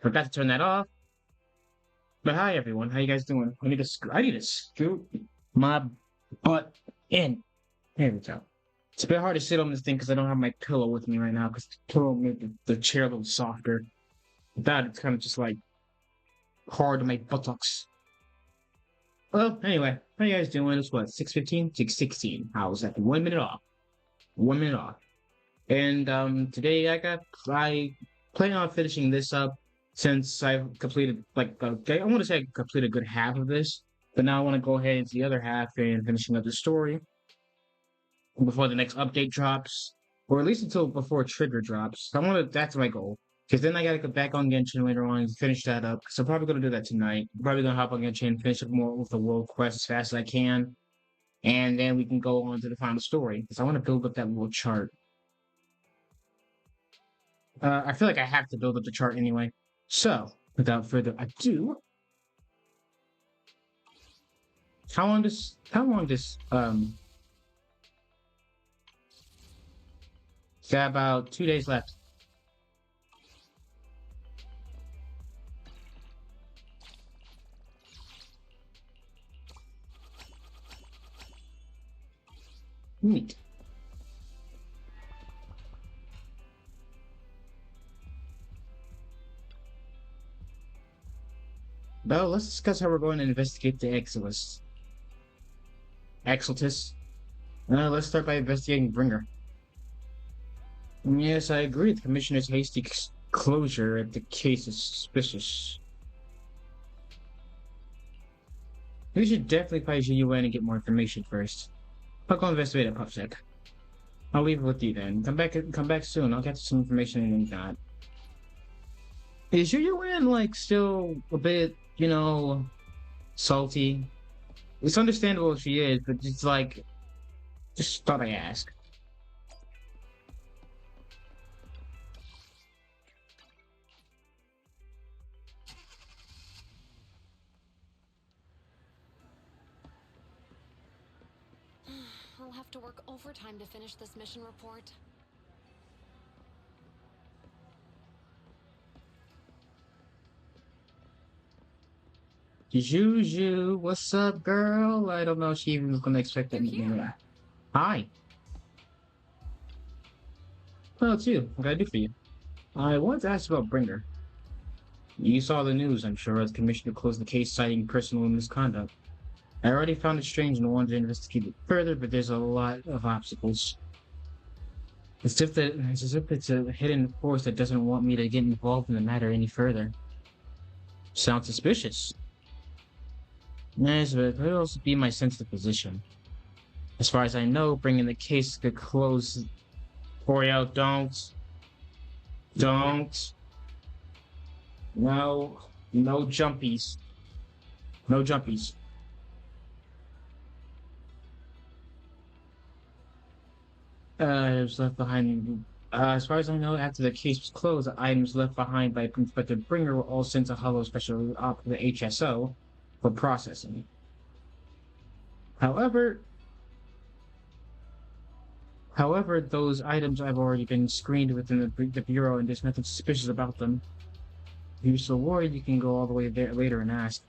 Forgot to turn that off. But hi everyone, how you guys doing? I need to scoot my butt in. There we go. It's a bit hard to sit on this thing because I don't have my pillow with me right now because the pillow made the chair a little softer. Without it's kind of just like hard to make buttocks. Well, anyway, how you guys doing? It's what, 6:15? 6:16. I was at 1 minute off. 1 minute off. And today I plan on finishing this up since I've completed I want to say I completed a good half of this, but now I want to go ahead into the other half and finishing up the story before the next update drops, or at least until before Trigger drops. That's my goal. Because then I gotta get back on Genshin later on and finish that up. So I'm probably gonna do that tonight. I'm probably gonna hop on Genshin and finish up more with the world quest as fast as I can. And then we can go on to the final story. Because I want to build up that little chart. I feel like I have to build up the chart anyway. So, without further ado, how long this got about 2 days left. Neat. Well, let's discuss how we're going to investigate the Exilus. Exiltus. Let's start by investigating Bringer. Yes, I agree. The Commissioner's hasty closure at the case is suspicious. We should definitely probably Zhu Yuan and get more information first. I'll go investigate at PubSec. I'll leave it with you then. Come back soon. I'll get some information and that. Is Zhu Yuan still a bit, salty? It's understandable if she is, but it's just thought I'd ask. I'll have to work overtime to finish this mission report. Juju, what's up, girl? I don't know if she even was gonna expect that. Hi. Oh, it's you. What can I do for you? I wanted to ask about Bringer. You saw the news, I'm sure, as Commissioner closed the case citing personal misconduct. I already found it strange and wanted to investigate it further, but there's a lot of obstacles. It's as if it's a hidden force that doesn't want me to get involved in the matter any further. Sounds suspicious. Yes, but it could also be my sensitive position. As far as I know, bringing the case could close. Oreo, don't. No jumpies. No jumpies. It was left behind. As far as I know, after the case was closed, the items left behind by Inspector Bringer were all sent to Hollow Special Op the HSO for processing. However, those items have already been screened within the Bureau, and there's nothing suspicious about them. If you're so worried, you can go all the way there later and ask.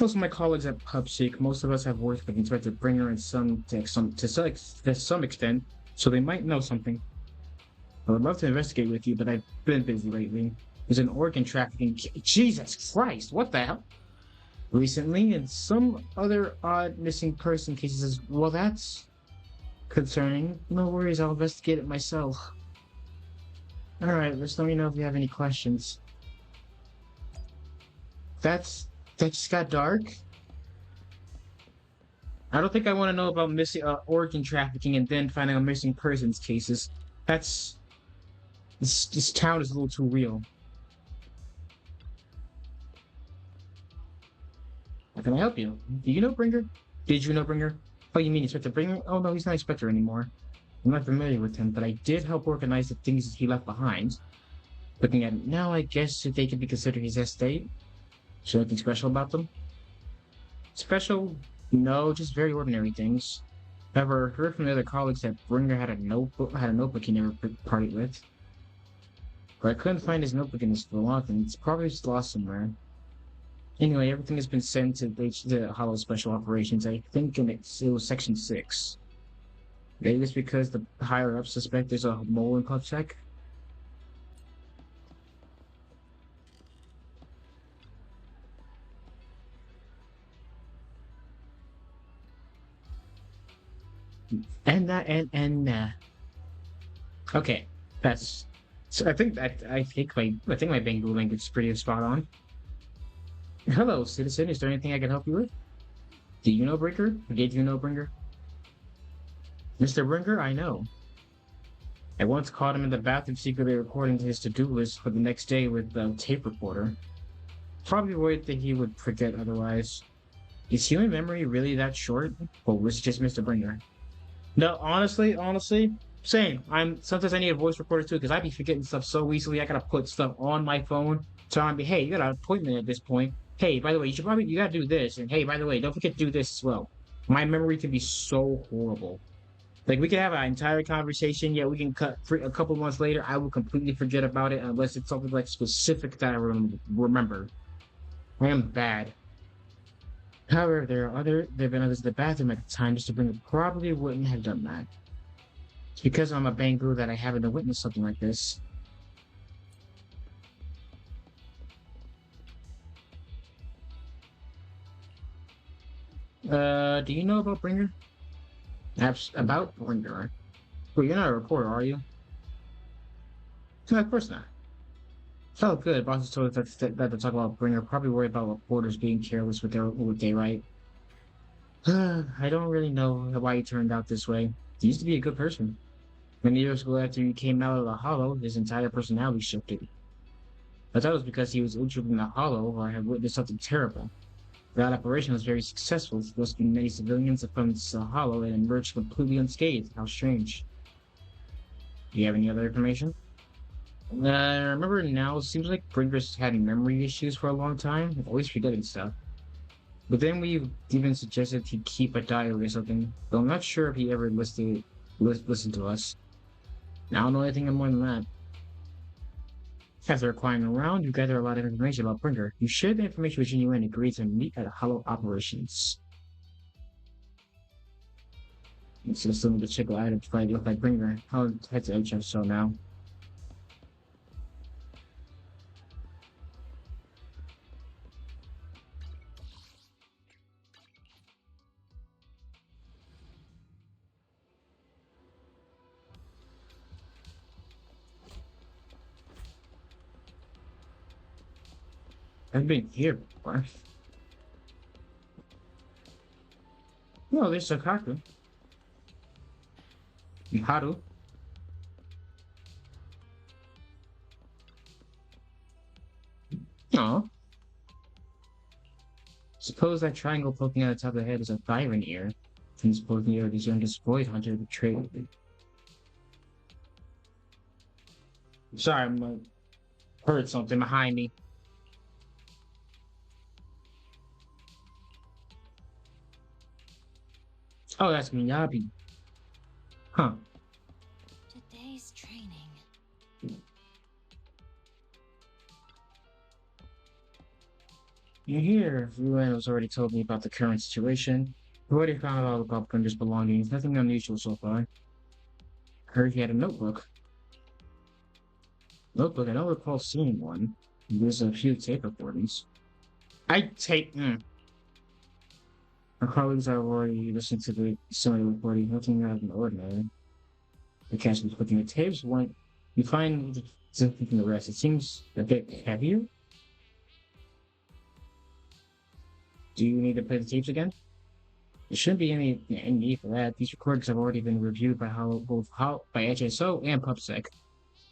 Most of my colleagues at PubSec, most of us have worked with Inspector Bringer to some extent, so they might know something. I would love to investigate with you, but I've been busy lately. There's an organ trafficking Jesus Christ, what the hell? Recently, and some other odd missing person cases. Well, that's concerning. No worries, I'll investigate it myself. Alright, just let me know if you have any questions. That just got dark. I don't think I want to know about missing organ trafficking and then finding out missing persons cases. This town is a little too real. How can I help you? Do you know Bringer? Did you know Bringer? Oh, you mean Inspector Bringer? Oh no, he's not Inspector anymore. I'm not familiar with him, but I did help organize the things he left behind. Looking at it now, I guess they could be considered his estate. Is there anything special about them? Special? No, just very ordinary things. However, heard from the other colleagues that Bringer had a notebook he never partied with. But I couldn't find his notebook in his belongings. It's probably just lost somewhere. Anyway, everything has been sent to the Hollow Special Operations. I think it was Section 6. Maybe it's because the higher-ups suspect there's a mole in PubSec. Okay, that's. So I think my Bengal language is pretty spot on. Hello, citizen. Is there anything I can help you with? Do you know Brinker? Did you know Brinker? Mr. Brinker, I know. I once caught him in the bathroom secretly recording his to-do list for the next day with the tape recorder. Probably worried that he would forget otherwise. Is human memory really that short? Or was it just Mr. Brinker? No, honestly, same. Sometimes I need a voice recorder too, because I be forgetting stuff so easily. I gotta put stuff on my phone. So I'm be, hey, you got an appointment at this point. Hey, by the way, you gotta do this. And hey, by the way, don't forget to do this as well. My memory can be so horrible. Like we can have an entire conversation, yeah, we can cut a couple months later. I will completely forget about it unless it's something like specific that I remember. I am bad. However, there have been others in the bathroom at the time just to bring it. Probably wouldn't have done that. It's because I'm a Bangu that I haven't witnessed something like this. Do you know about Bringer? About Bringer? Well, you're not a reporter, are you? No, of course not. Oh, good. Bosses told us that to talk about Bringer. Probably worried about reporters being careless with what they write. I don't really know why he turned out this way. He used to be a good person. Many years ago, after he came out of the Hollow, his entire personality shifted. I thought it was because he was injured in the Hollow or had witnessed something terrible. That operation was very successful, rescuing many civilians from the Hollow and emerged completely unscathed. How strange. Do you have any other information? I remember now, it seems like Brinker's had memory issues for a long time, always forgetting stuff. But then we even suggested he keep a diary or something, though I'm not sure if he ever listened to us. I don't know anything more than that. After acquiring around, you gather a lot of information about Brinker. You share the information with Zhu Yuan and agree to meet at Hollow Operations. So still need to check the items to look like Brinker. I'll head to HSO now. I've been here before. No, there's Sakaku. Haru. Oh. Suppose that triangle poking out the top of the head is a Byron ear. And suppose the ear of his youngest boy hunter betrayed. Sorry, I'm heard something behind me. Oh, that's Miyabi. Huh. Today's training. You're here. Vivian has already told me about the current situation. I've already found out all about Brinder's belongings. Nothing unusual so far. Heard he had a notebook. Notebook? I don't recall seeing one. There's a few tape recordings. Our colleagues have already listened to the similar recording. Nothing out of the ordinary. The cast was looking at tapes. One, you find something from the rest. It seems a bit heavier. Do you need to play the tapes again? There shouldn't be any need for that. These recordings have already been reviewed by by HSO and PubSec,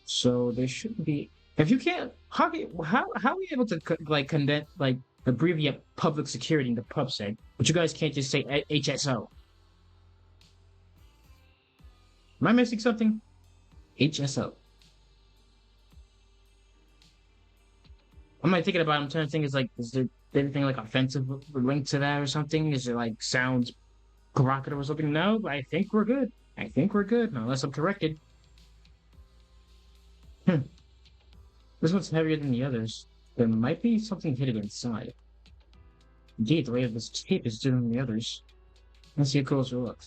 so there shouldn't be. If you can't, how are we able to condense abbreviate public security into PubSec, but you guys can't just say HSO? Am I missing something? HSO. I'm like thinking about it. I'm trying to think. Is there anything like offensive linked to that or something? Is it like sounds provocative or something? No, I think we're good. I think we're good, unless I'm corrected. This one's heavier than the others. There might be something hidden inside. Indeed, the weight of this tape is different than the others. Let's see a closer look.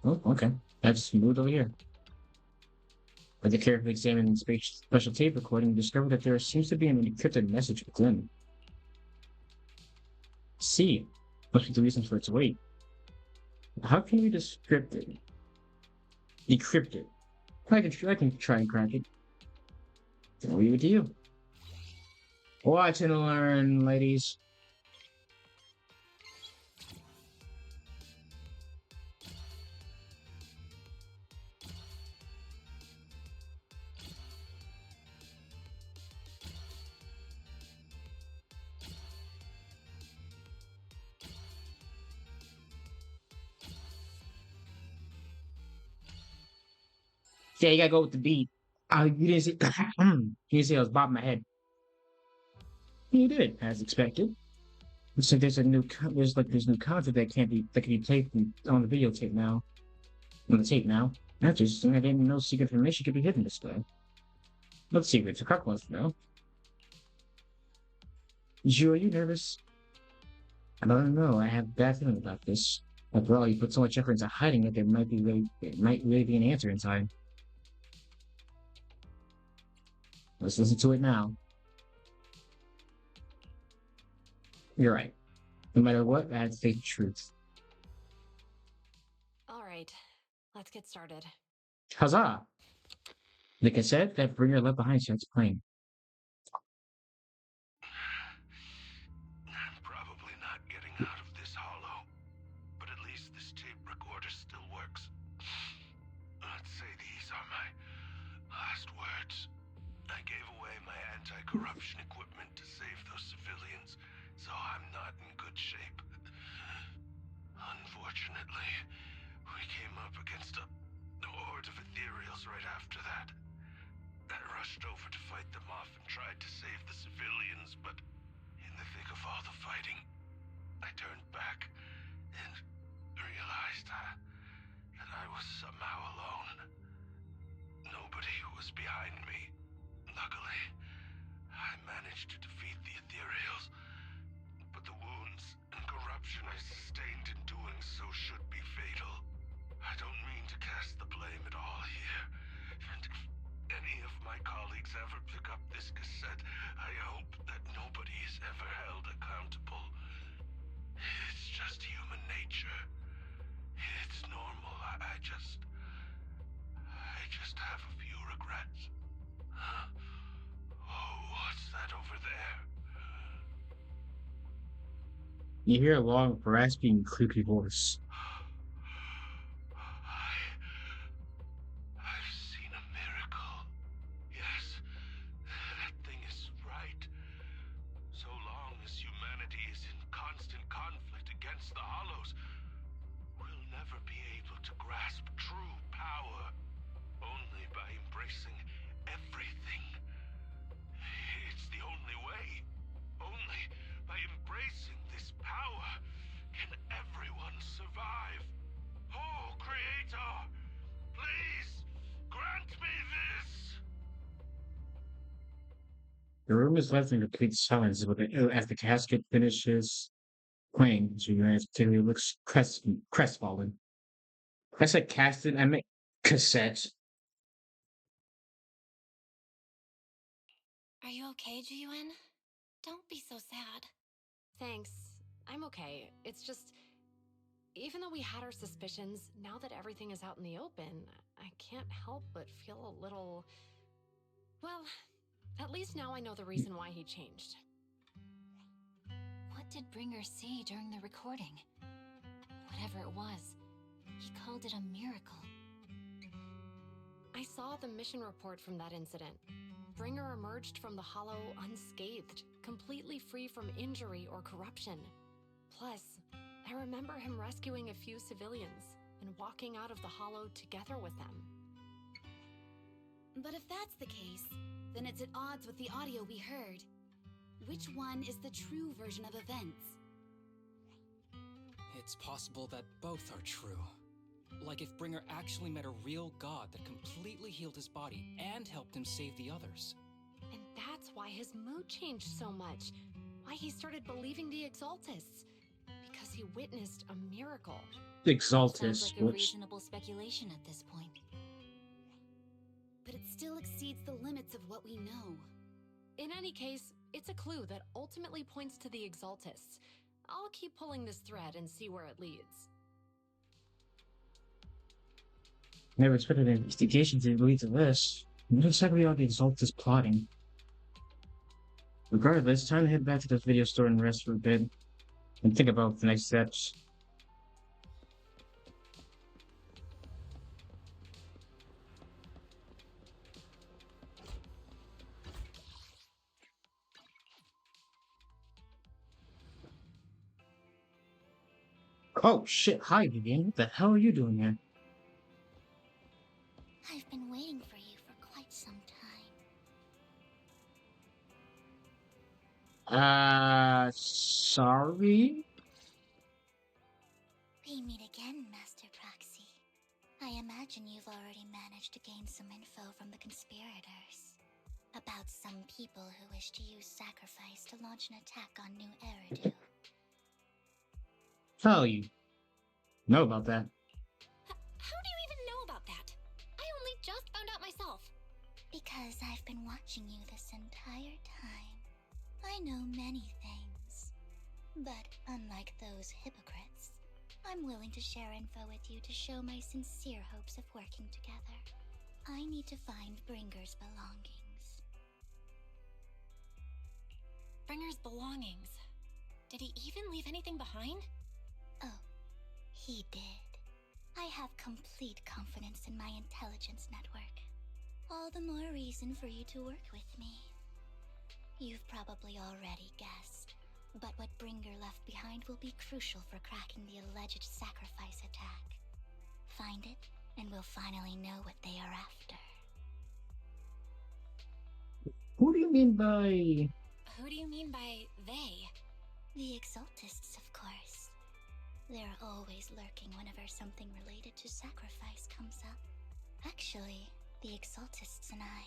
Oh, okay. I just moved over here. With the carefully examining special tape recording, we discovered that there seems to be an encrypted message within. See, must be the reason for its weight. How can we decrypt it? Decrypt it. I can try and crack it. I'll leave it to you. Watch and learn, ladies. Yeah, you gotta go with the beat. You didn't see. You didn't see I was bobbing my head. You did, as expected. Looks like there's there's new content that can be played on the videotape now. On the tape now. That's just I didn't know secret information could be hidden this way. Let's see, it's a couple of now. Zhu, are you nervous? I don't know. I have a bad feeling about this. After all, you put so much effort into hiding it, there might really be an answer inside. Let's listen to it now. You're right. No matter what, I have to face the truth. All right, let's get started. Huzzah! The cassette that Bringer left behind starts playing. I'm probably not getting out of this hollow, but at least this tape recorder still works. Let's say these are my last words. I gave away my anti-corruption equipment to save those civilians, so I'm not in good shape. Unfortunately, we came up against a horde of ethereals right after that. I rushed over to fight them off and tried to save the civilians, but in the thick of all the fighting, I turned back and realized that I was somehow alone. Nobody was behind me. Luckily, I managed to defeat the ethereals, but the wounds and corruption I sustained in doing so should be fatal. I don't mean to cast the blame at all here, and if any of my colleagues ever pick up this cassette, I hope that nobody is ever held accountable. It's just human nature. It's normal. I just have a few regrets. Oh, what's that over there? You hear a long, rasping, creepy voice. I've seen a miracle. Yes, that thing is right. So long as humanity is in constant conflict against the Hollows, we'll never be able to grasp true power. Only by embracing everything. It's the only way. Only by embracing this power can everyone survive. Oh, Creator, please grant me this. The room is left in complete silence as the casket finishes playing. Zhu Yuan particularly looks crestfallen. I said casted, I meant cassette. Are you okay, Zhu Yuan? Don't be so sad. Thanks. I'm okay. It's just, even though we had our suspicions, now that everything is out in the open, I can't help but feel a little... Well, at least now I know the reason why he changed. What did Bringer see during the recording? Whatever it was, he called it a miracle. I saw the mission report from that incident. Bringer emerged from the Hollow unscathed, completely free from injury or corruption. Plus, I remember him rescuing a few civilians and walking out of the Hollow together with them. But if that's the case, then it's at odds with the audio we heard. Which one is the true version of events? It's possible that both are true. Like if Bringer actually met a real god that completely healed his body and helped him save the others. And that's why his mood changed so much. Why he started believing the Exaltists. Because he witnessed a miracle. Exaltus, Sounds like a which reasonable speculation at this point. But it still exceeds the limits of what we know. In any case, it's a clue that ultimately points to the Exaltists. I'll keep pulling this thread and see where it leads. never expected an investigation to lead to this. What exactly are the Exaltus plotting? Regardless, time to head back to the video store and rest for a bit. And think about the next steps. Oh shit, hi Vivian. What the hell are you doing here? I've been waiting for you for quite some time. Sorry? We meet again, Master Proxy. I imagine you've already managed to gain some info from the conspirators. About some people who wish to use sacrifice to launch an attack on New Eridu. How you know about that? How do you even know about that? I only just found out myself. Because I've been watching you this entire time. I know many things. But unlike those hypocrites, I'm willing to share info with you to show my sincere hopes of working together. I need to find Bringer's belongings. Bringer's belongings. Did he even leave anything behind? Oh, he did. I have complete confidence in my intelligence network. All the more reason for you to work with me. You've probably already guessed, but what Bringer left behind will be crucial for cracking the alleged sacrifice attack. Find it, and we'll finally know what they are after. Who do you mean by... Who do you mean by they? The Exaltists, of course. They're always lurking whenever something related to sacrifice comes up. Actually, the Exaltists and I,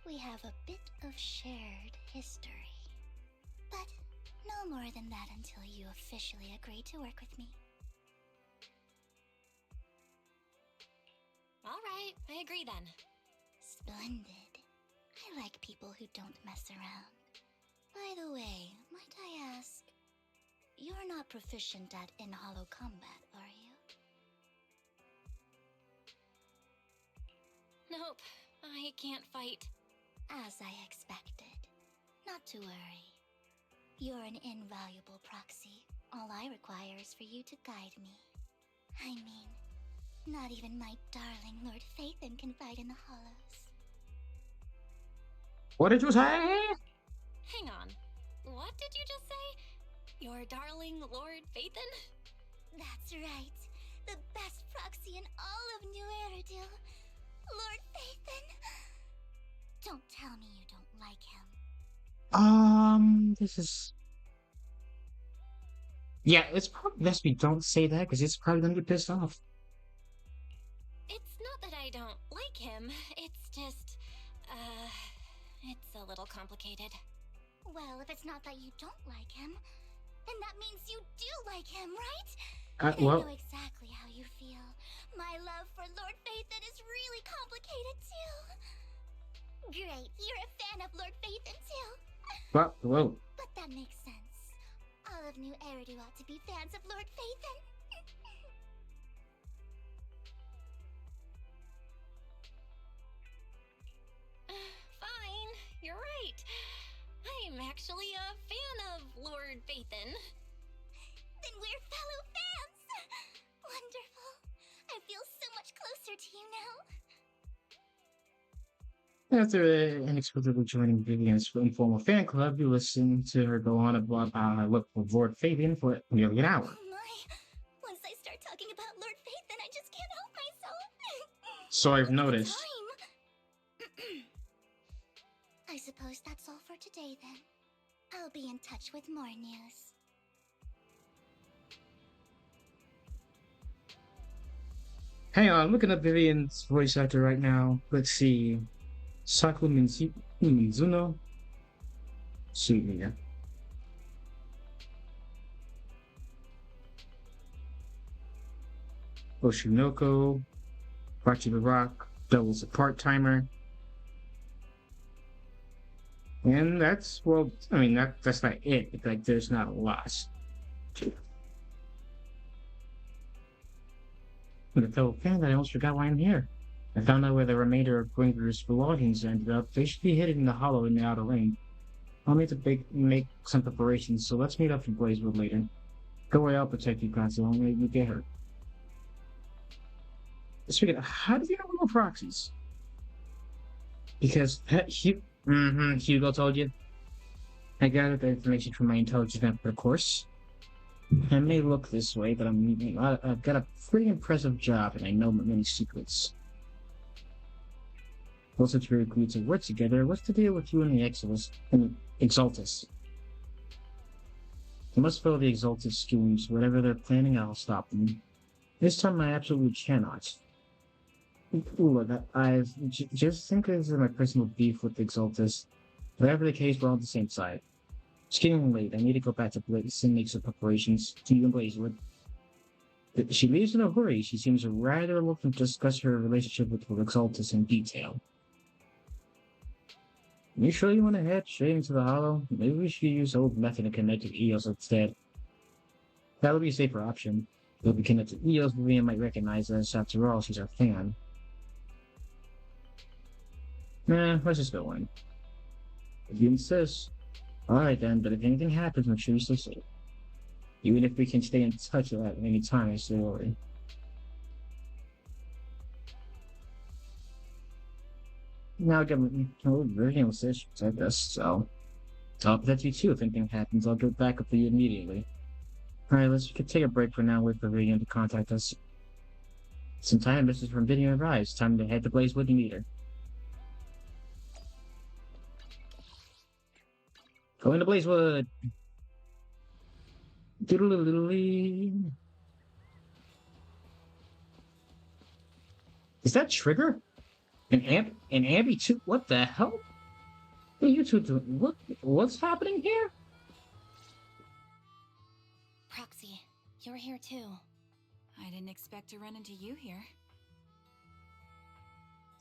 we have a bit of shared history. But no more than that until you officially agree to work with me. All right, I agree then. Splendid. I like people who don't mess around. By the way, might I ask, you're not proficient at in-hollow combat, are you? Nope, I can't fight. As I expected. Not to worry. You're an invaluable proxy. All I require is for you to guide me. I mean, not even my darling Lord Phaethon can fight in the hollows. What did you say? Hang on. What did you just say? Your darling Lord Phaethon? That's right. The best proxy in all of New Eridu. Lord Phaethon. Don't tell me you don't like him. This is... Yeah, it's probably best we don't say that, because he's probably gonna get pissed off. It's not that I don't like him. It's just, it's a little complicated. Well, if it's not that you don't like him, then that means you do like him, right? Well... I know exactly how you feel. My love for Lord Phaethon is really complicated, too. Great, you're a fan of Lord Phaethon, too. Well, whoa. But that makes sense. All of New Eridu ought to be fans of Lord Phaethon. Fine, you're right. I'm actually a fan of Lord Phaethon. Then we're fellow fans! Wonderful. I feel so much closer to you now. After inexplicably joining Vivian's informal fan club, you listen to her go on about look for Lord Fabian for nearly an hour. Oh my. Once I start talking about Lord Phaethon, I just can't help myself. So I've Look at the noticed. time. I suppose that's all for today then. I'll be in touch with more news. Hang on, I'm looking up Vivian's voice actor right now. Let's see. Saku Mizuno? Sumiya. Oshinoko. Bachi the Rock. Doubles a part timer. And that's, well, I mean, that's not it. Like, there's not a lot. With a fellow fan that I almost forgot why I'm here. I found out where the remainder of Gringer's belongings ended up. They should be hidden in the hollow in the outer ring. I'll need to make some preparations, so let's meet up in Blazewood later. Go away, I'll protect you, Consul. Don't make me get hurt. Speaking of, how do you know about proxies? Because Hugo told you. I gathered the information from my intelligence network, of course. I may look this way, but I've got a pretty impressive job, and I know many secrets. Also, to agree to work together, what's the deal with you and the Exaltus? I must follow the Exaltus schemes. Whatever they're planning, I'll stop them. This time, I absolutely cannot. Look, just think this is my personal beef with the Exaltus. Whatever the case, we're on the same side. It's getting late. I need to go back to Blaze and make some preparations. To you and Blazewood. She leaves in a hurry. She seems rather looking to discuss her relationship with Exaltus in detail. You sure you want to head straight into the hollow? Maybe we should use the old method of connecting EOS instead. That would be a safer option. If we connect to EOS, Vivian might recognize us. After all, she's our fan. Nah, let's just go in. If you insist. Alright then, but if anything happens, make sure you stay safe. Even if we can stay in touch at any time, I still worry. Now again, Vivian was issues, I guess, so. I'll protect you too if anything happens. I'll get back up to you immediately. Alright, let's take a break for now, wait for Vivian to contact us. Some time message from Vivian arrives. Time to head to Blazewood and meet her. Going to Blazewood! Doodle-doodle-dee. Is that Trigger? And Anby too? What the hell? What are you two doing? What's happening here? Proxy, you're here too. I didn't expect to run into you here.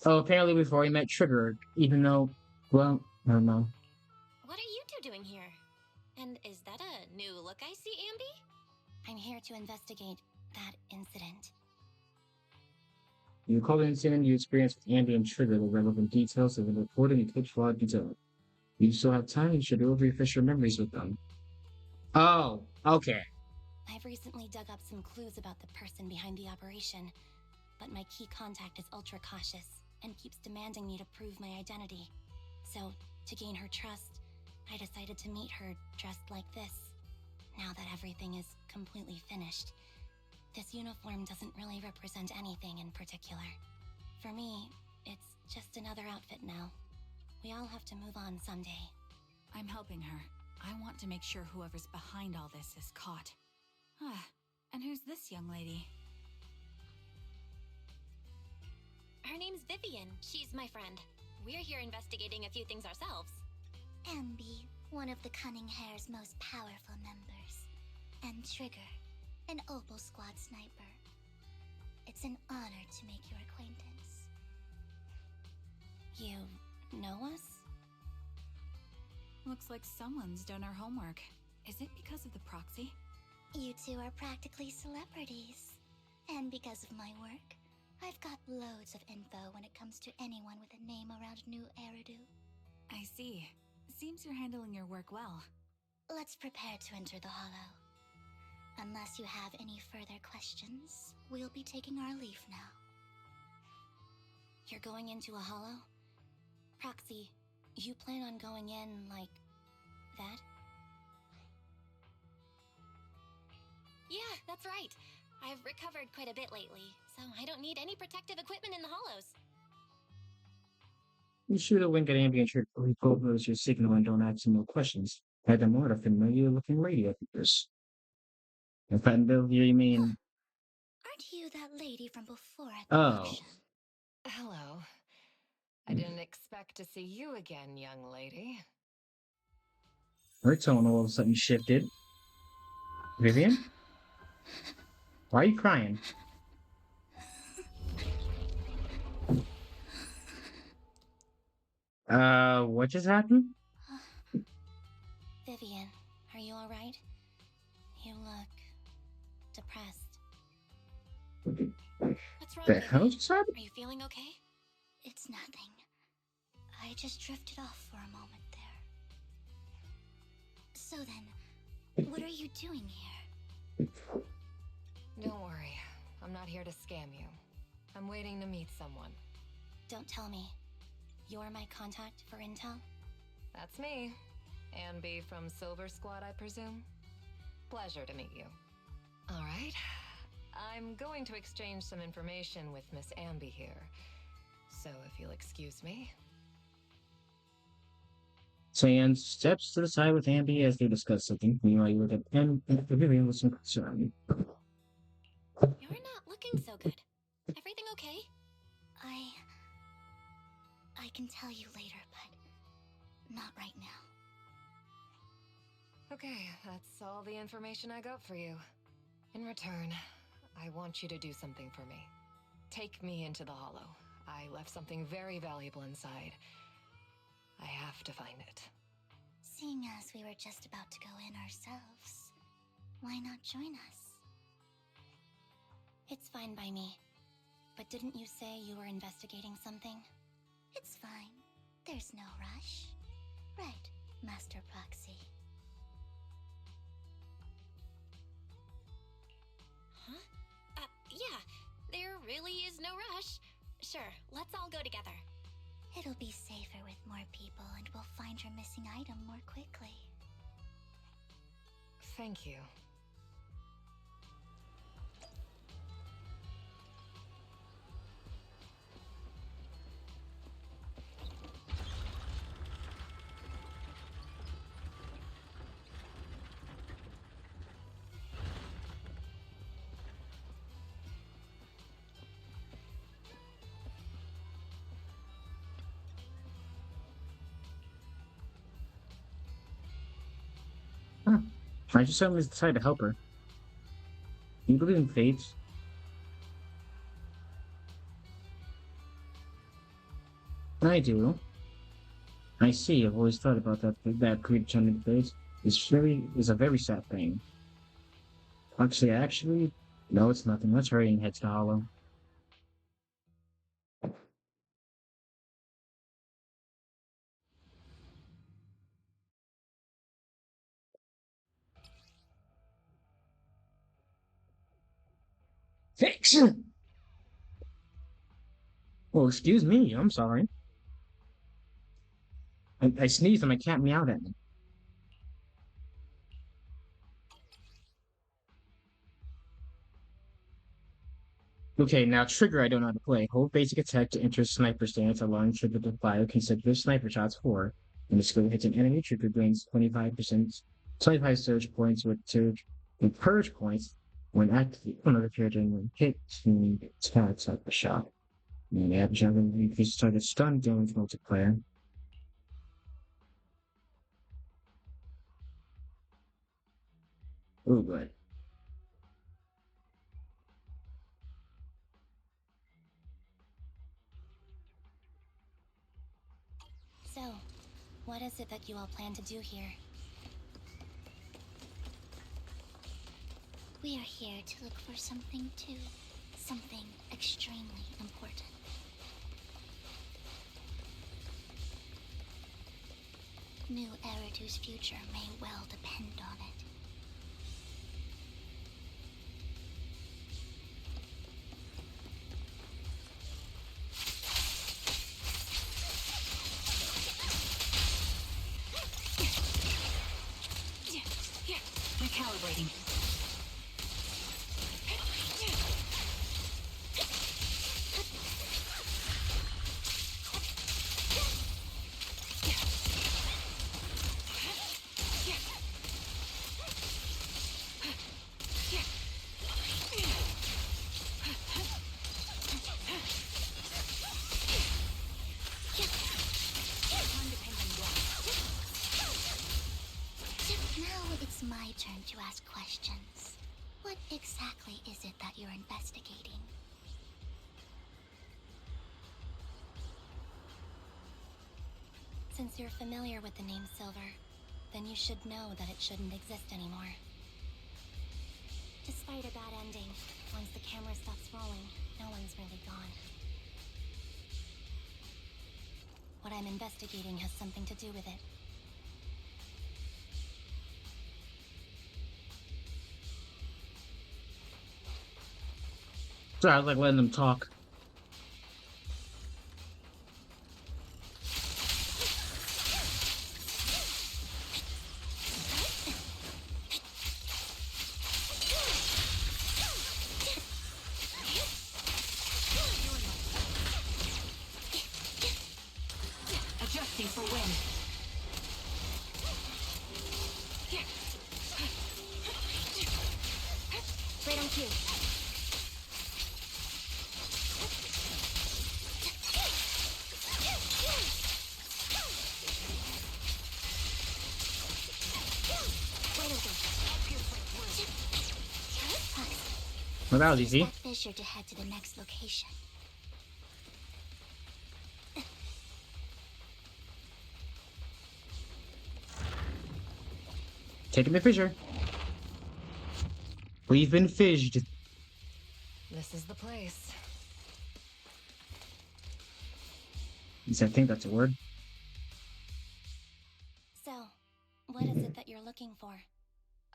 Oh, apparently we've already met Trigger, even though, well, I don't know. What are you two doing here? And is that a new look I see, Anby? I'm here to investigate that incident. You recall the incident you experienced with Anby and Trigger, the relevant details of the reporting and coach log detail. You still have time, you should refresh your memories with them. Oh, okay. I've recently dug up some clues about the person behind the operation, but my key contact is ultra cautious and keeps demanding me to prove my identity. So, to gain her trust, I decided to meet her dressed like this. Now that everything is completely finished, this uniform doesn't really represent anything in particular. For me, it's just another outfit now. We all have to move on someday. I'm helping her. I want to make sure whoever's behind all this is caught. Ah, and who's this young lady? Her name's Vivian. She's my friend. We're here investigating a few things ourselves. Anby, one of the Cunning Hair's most powerful members. And Trigger, an Opal Squad sniper. It's an honor to make your acquaintance. You know us? Looks like someone's done our homework. Is it because of the proxy? You two are practically celebrities. And because of my work, I've got loads of info when it comes to anyone with a name around New Eridu. I see. Seems you're handling your work well. Let's prepare to enter the hollow. Unless you have any further questions, we'll be taking our leave now. You're going into a hollow? Proxy, you plan on going in like that? Yeah, that's right. I've recovered quite a bit lately, so I don't need any protective equipment in the hollows. You shoot a wink at Anby and Trigger. We both notice your signal and don't ask him no questions. Had them on a familiar looking radio figures. If I know you mean Aren't you that lady from before at the Oh. auction? Hello. I didn't expect to see you again, young lady. Her tone all of a sudden shifted. Vivian? Why are you crying? What just happened? Vivian, are you alright? You look depressed. What's wrong, The Vivian? hell just happened? Are you feeling okay? It's nothing. I just drifted off for a moment there. So then, what are you doing here? Don't worry. I'm not here to scam you. I'm waiting to meet someone. Don't tell me. You're my contact for intel? That's me. Anby from Silver Squad, I presume? Pleasure to meet you. All right. I'm going to exchange some information with Miss Anby here. So if you'll excuse me. Cyan steps to the side with Anby as they discuss something. Meanwhile, you look at Vivian with some concern. You're not looking so good. Everything okay? I can tell you later, but not right now. Okay, that's all the information I got for you. In return, I want you to do something for me. Take me into the Hollow. I left something very valuable inside. I have to find it. Seeing as we were just about to go in ourselves, why not join us? It's fine by me. But didn't you say you were investigating something? It's fine. There's no rush. Right, Master Proxy. Huh? Yeah, there really is no rush. Sure, let's all go together. It'll be safer with more people, and we'll find your missing item more quickly. Thank you. Huh. I just suddenly decided to help her. You believe in fate? I do. I see. I've always thought about that predetermined fate is a very sad thing. Actually, no, it's nothing. Let's hurry and head to the Hollow. Fix! Well, excuse me. I'm sorry. I sneezed and my cat meowed at me. Okay, now trigger I don't know how to play. Hold basic attack to enter sniper stance, allowing trigger to fire consecutive sniper shots for. When the skill hits an enemy, trigger gains 25 surge points with purge points when active another character when hit to attacks at the shot. And the average number increases target stun damage multiplier. Oh, good. So, what is it that you all plan to do here? We are here to look for something too. Something extremely important. New Eridu's future may well depend on it. Recalibrating. my turn to ask questions. What exactly is it that you're investigating? Since you're familiar with the name Silver, then you should know that it shouldn't exist anymore. Despite a bad ending, once the camera stops rolling, no one's really gone. What I'm investigating has something to do with it. Sorry, I was like letting them talk. Adjusting for wind. Right on cue. Well, that was easy. Use that fissure to head to the next location. Taking the fissure. We've been fished. This is the place. I think that's a word. So, what is it that you're looking for?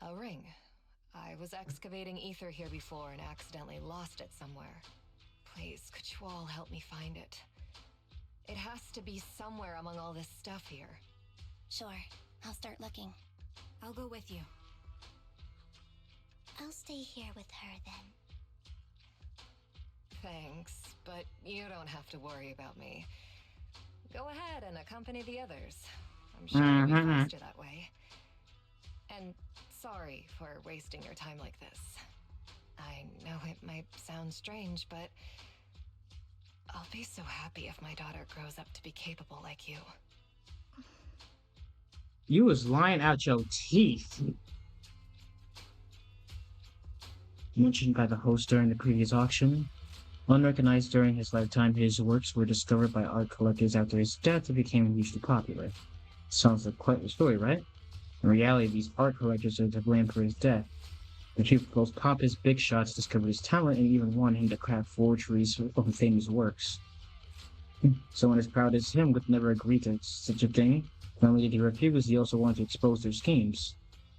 A ring. I was excavating ether here before and accidentally lost it somewhere. Please, could you all help me find it? It has to be somewhere among all this stuff here. Sure, I'll start looking. I'll go with you. I'll stay here with her then. Thanks, but you don't have to worry about me. Go ahead and accompany the others. I'm sure it'll be faster that way. And sorry for wasting your time like this. I know it might sound strange, but I'll be so happy if my daughter grows up to be capable like you. You was lying out your teeth. Mentioned by the host during the previous auction. Unrecognized during his lifetime, his works were discovered by art collectors after his death and became hugely popular. Sounds like quite a story, right? In reality, these art collectors are to blame for his death. The two most pompous big shots discovered his talent and even wanted him to craft forgeries of famous works. Someone as proud as him would never agree to such a thing. Not only did he refuse, he also wanted to expose their schemes.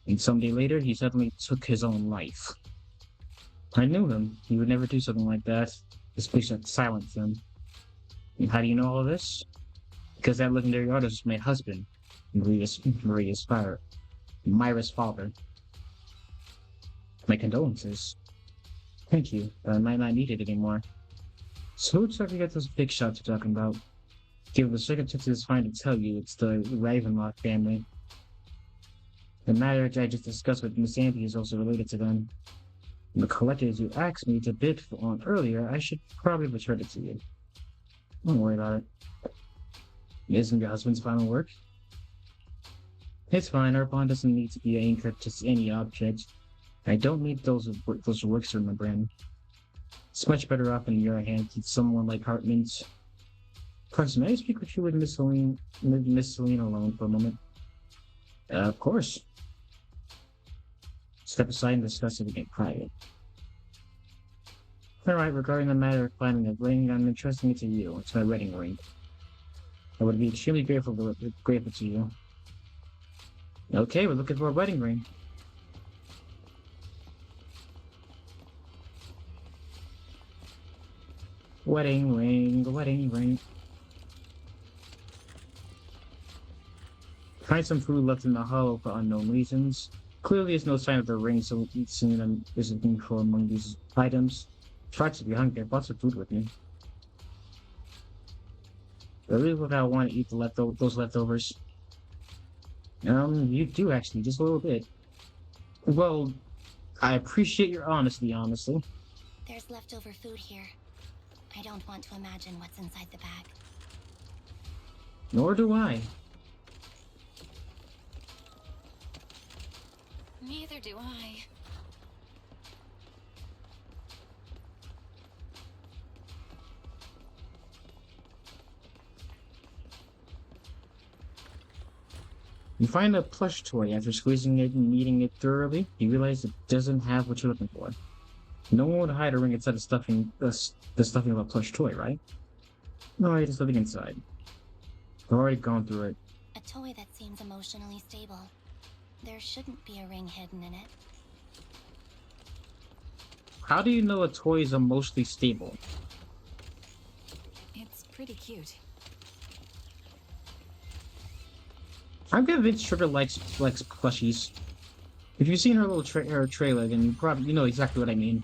And someday later, he suddenly took his own life. I knew him. He would never do something like that, especially a silent film. And how do you know all this? Because that legendary artist was my husband, Myra's father. My condolences. Thank you, but I might not need it anymore. So who exactly got those big shots you're talking about? Given the circumstances, it's fine to tell you it's the Ravenlock family. The matter I just discussed with Miss Anby is also related to them. The collectors you asked me to bid on earlier, I should probably return it to you. Don't worry about it. Isn't your husband's final work? It's fine, our bond doesn't need to be anchored to any object. I don't need those works to remember him. It's much better off in your hands with someone like Hartman's. Carson, may I speak with you with Miss Celine alone for a moment? Of course. Step aside and discuss it again private. Alright, regarding the matter of finding a ring, I'm entrusting it to you. It's my wedding ring. I would be extremely grateful to you. Okay, we're looking for a wedding ring. Wedding ring. Find some food left in the hollow for unknown reasons. Clearly, there's no sign of the ring, so Cinnamon is looking for among these items. Try to be hungry. I brought some food with me. I really would I want to eat those leftovers. You do actually, just a little bit. Well, I appreciate your honesty, honestly. There's leftover food here. I don't want to imagine what's inside the bag. Nor do I. Neither do I. You find a plush toy. After squeezing it and eating it thoroughly, you realize it doesn't have what you're looking for. No one would hide a ring inside the stuffing of a plush toy, right? No, it's something inside. I've already gone through it. A toy that seems emotionally stable. There shouldn't be a ring hidden in it. How do you know a toy is emotionally stable? It's pretty cute. I'm convinced Sugar likes plushies. If you've seen her little her trailer, then you know exactly what I mean.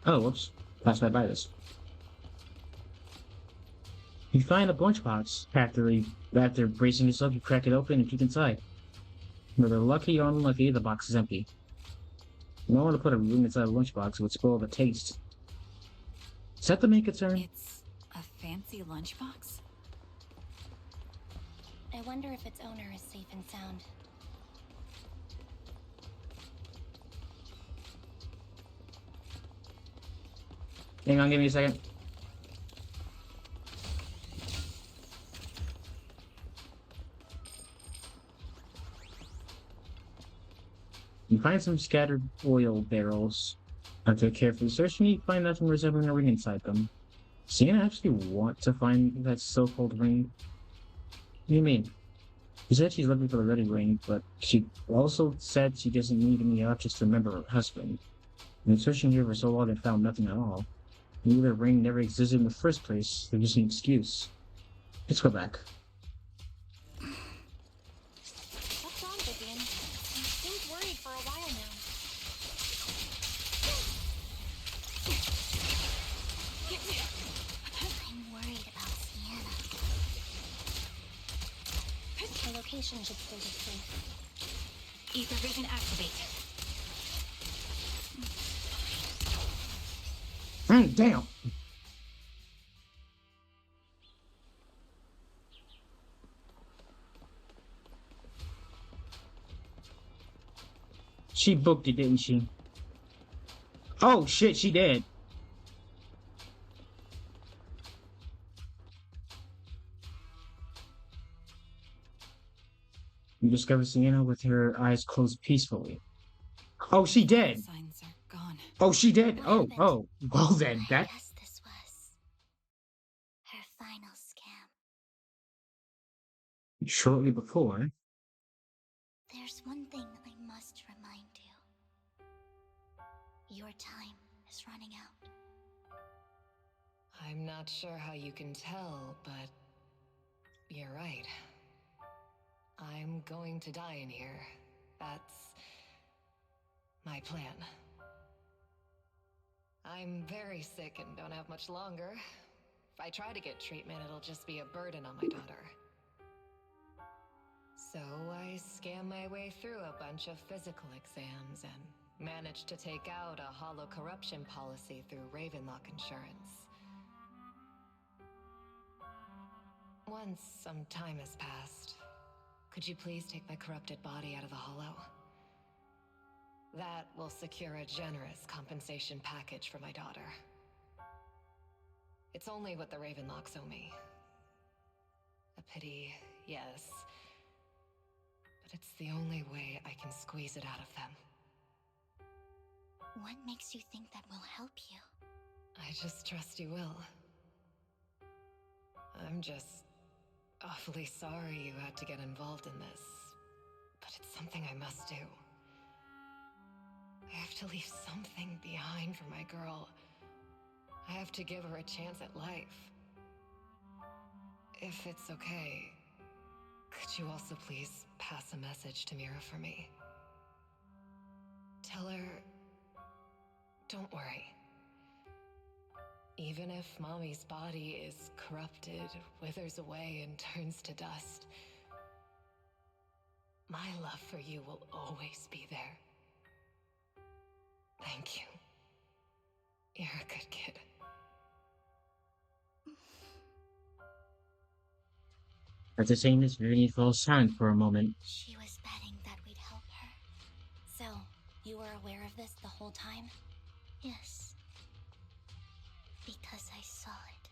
Oh, whoops. Passed right by this. You find a lunchbox. After bracing yourself, you crack it open and peek inside. Whether lucky or unlucky, the box is empty. No one to put a ring inside a lunchbox would spoil the taste. Is that the main concern? It's a fancy lunchbox? I wonder if its owner is safe and sound. Hang on, give me a second. You find some scattered oil barrels. After carefully searching, you find nothing resembling a ring inside them. Sienna actually want to find that so-called ring? What do you mean? She said she's looking for the wedding ring, but she also said she doesn't need any objects to remember her husband. And searching here for so long, they found nothing at all. Maybe the ring never existed in the first place. They're just an excuse. Let's go back. What's wrong, Vivian? You seemed worried for a while now. I'm worried about Sienna. The location should still be safe. Ether vision activate. Damn! She booked it, didn't she? Oh shit, she did. You discover Sienna with her eyes closed peacefully. Oh, she did. Signs are gone. Oh, she did. What Oh, happened? oh. Well then, I that. guess this was her final scam. Shortly before. There's one thing I must remind you. Your time is running out. I'm not sure how you can tell, but you're right. I'm going to die in here. That's my plan. I'm very sick and don't have much longer. If I try to get treatment, it'll just be a burden on my daughter. So I scam my way through a bunch of physical exams and managed to take out a hollow corruption policy through Ravenlock Insurance. Once some time has passed, could you please take my corrupted body out of the hollow? That will secure a generous compensation package for my daughter. It's only what the Ravenlocks owe me. A pity, yes. But it's the only way I can squeeze it out of them. What makes you think that will help you? I just trust you will. I'm just awfully sorry you had to get involved in this. But it's something I must do. I have to leave something behind for my girl. I have to give her a chance at life. If it's okay, could you also please pass a message to Mira for me? Tell her, don't worry. Even if Mommy's body is corrupted, withers away, and turns to dust, my love for you will always be there. Thank you. You're a good kid. After saying this, Vivian fell silent for a moment. She was betting that we'd help her. So, you were aware of this the whole time? Yes. Because I saw it.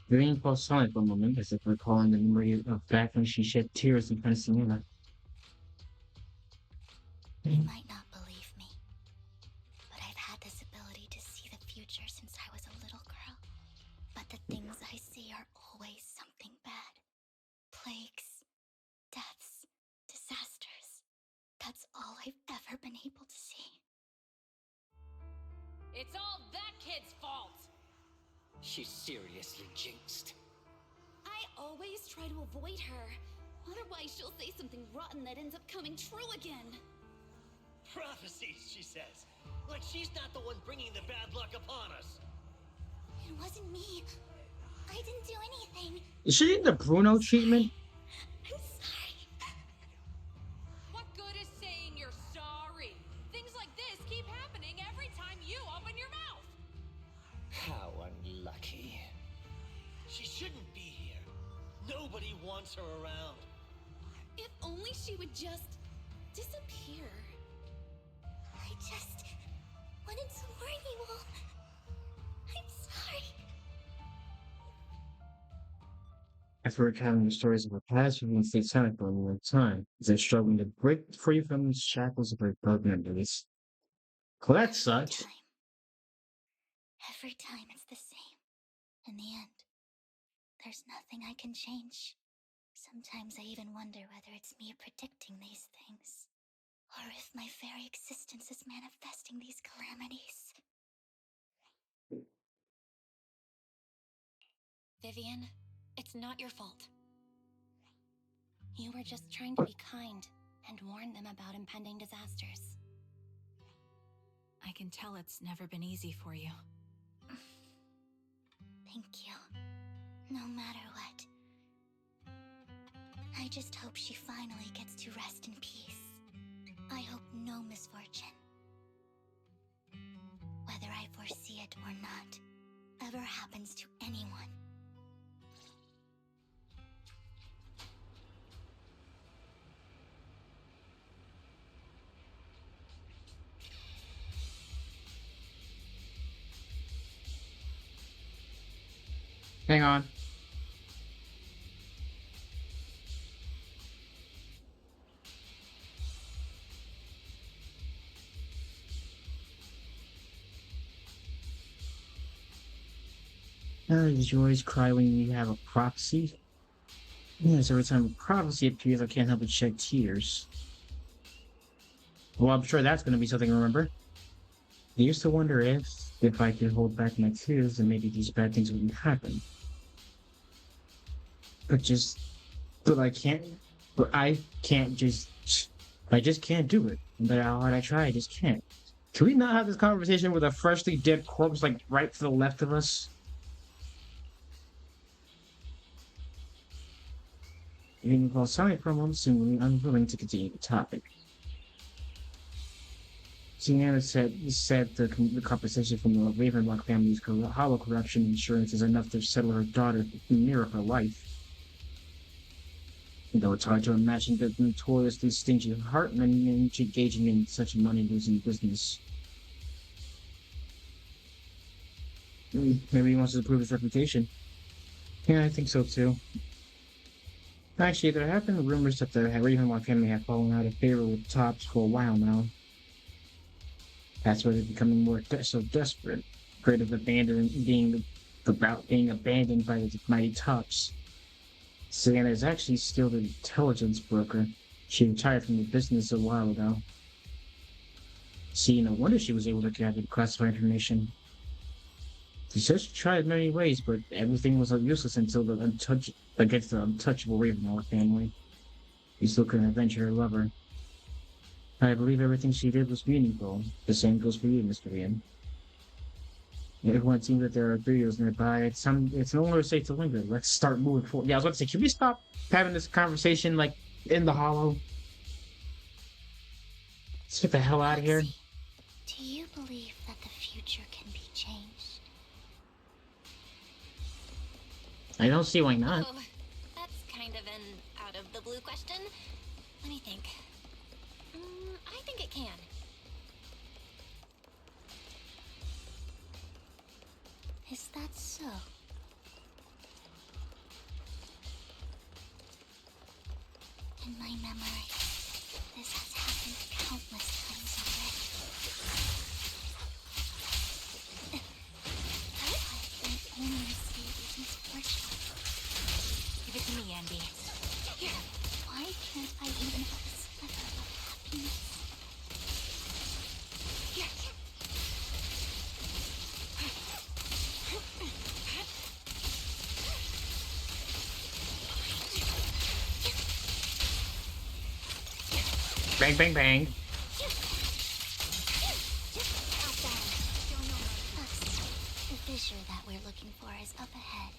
Vivian fell silent for a moment, as if recalling the memory of back when she shed tears in front of Sienna. You might not believe me, but I've had this ability to see the future since I was a little girl. But the things I see are always something bad. Plagues, deaths, disasters. That's all I've ever been able to see. It's all that kid's fault! She's seriously jinxed. I always try to avoid her. Otherwise, she'll say something rotten that ends up coming true again. Prophecies, she says. Like she's not the one bringing the bad luck upon us. It wasn't me. I didn't do anything. Is she in the Bruno treatment? I'm sorry. What good is saying you're sorry? Things like this keep happening every time you open your mouth! How unlucky. She shouldn't be here. Nobody wants her around. If only she would just disappear. I just wanted to warn you all. I'm sorry. After recounting the stories of her past, Vivian stayed silent for a long time, as if struggling to break free from the shackles of her dark memories. Colette sucked. Every time it's the same. In the end, there's nothing I can change. Sometimes I even wonder whether it's me predicting these things, or if my very existence is manifesting these calamities. Vivian, it's not your fault. You were just trying to be kind and warn them about impending disasters. I can tell it's never been easy for you. Thank you. No matter what. I just hope she finally gets to rest in peace. I hope no misfortune, whether I foresee it or not, ever happens to anyone. Hang on. Did you always cry when you have a prophecy? Yes, every time a prophecy appears, I can't help but shed tears. Well, I'm sure that's going to be something to remember. I used to wonder if I could hold back my tears, then maybe these bad things wouldn't happen. But I can't I just can't do it. No matter how hard I try, I just can't. Can we not have this conversation with a freshly dead corpse, like, right to the left of us? Even while sorry for a moment, seemingly unwilling to continue the topic. Sienna said the compensation from the Ravenlock family's hollow corruption insurance is enough to settle her daughter near her life. Though it's hard to imagine the notoriously stingy Hartman engaging in such money-losing business. Maybe he wants to improve his reputation. Yeah, I think so too. Actually, there have been rumors that the Ravenlock family have fallen out of favor with Topps for a while now. That's why they're becoming more so desperate, afraid of being abandoned by the mighty Topps. Sienna is actually still the intelligence broker. She retired from the business a while ago. See, no wonder she was able to gather classified information. She said she tried many ways, but everything was useless until against the untouchable Ravenlock family. She still couldn't avenge her lover. I believe everything she did was meaningful. The same goes for you, Mr. Vivian. Everyone seems that there are videos nearby. It's no longer safe to linger. Let's start moving forward. Yeah, I was about to say, can we stop having this conversation, like, in the hollow? Let's get the hell out of here. Do you believe that the future can be changed? I don't see why not. Oh, the blue question? Let me think. I think it can. Is that so? In my memory, this has happened countless times already. I've been only saved misfortune. Give it to me, Anby. Here, why can't I even have a sliver of happiness? Bang, bang, bang. The fissure that we're looking for is up ahead.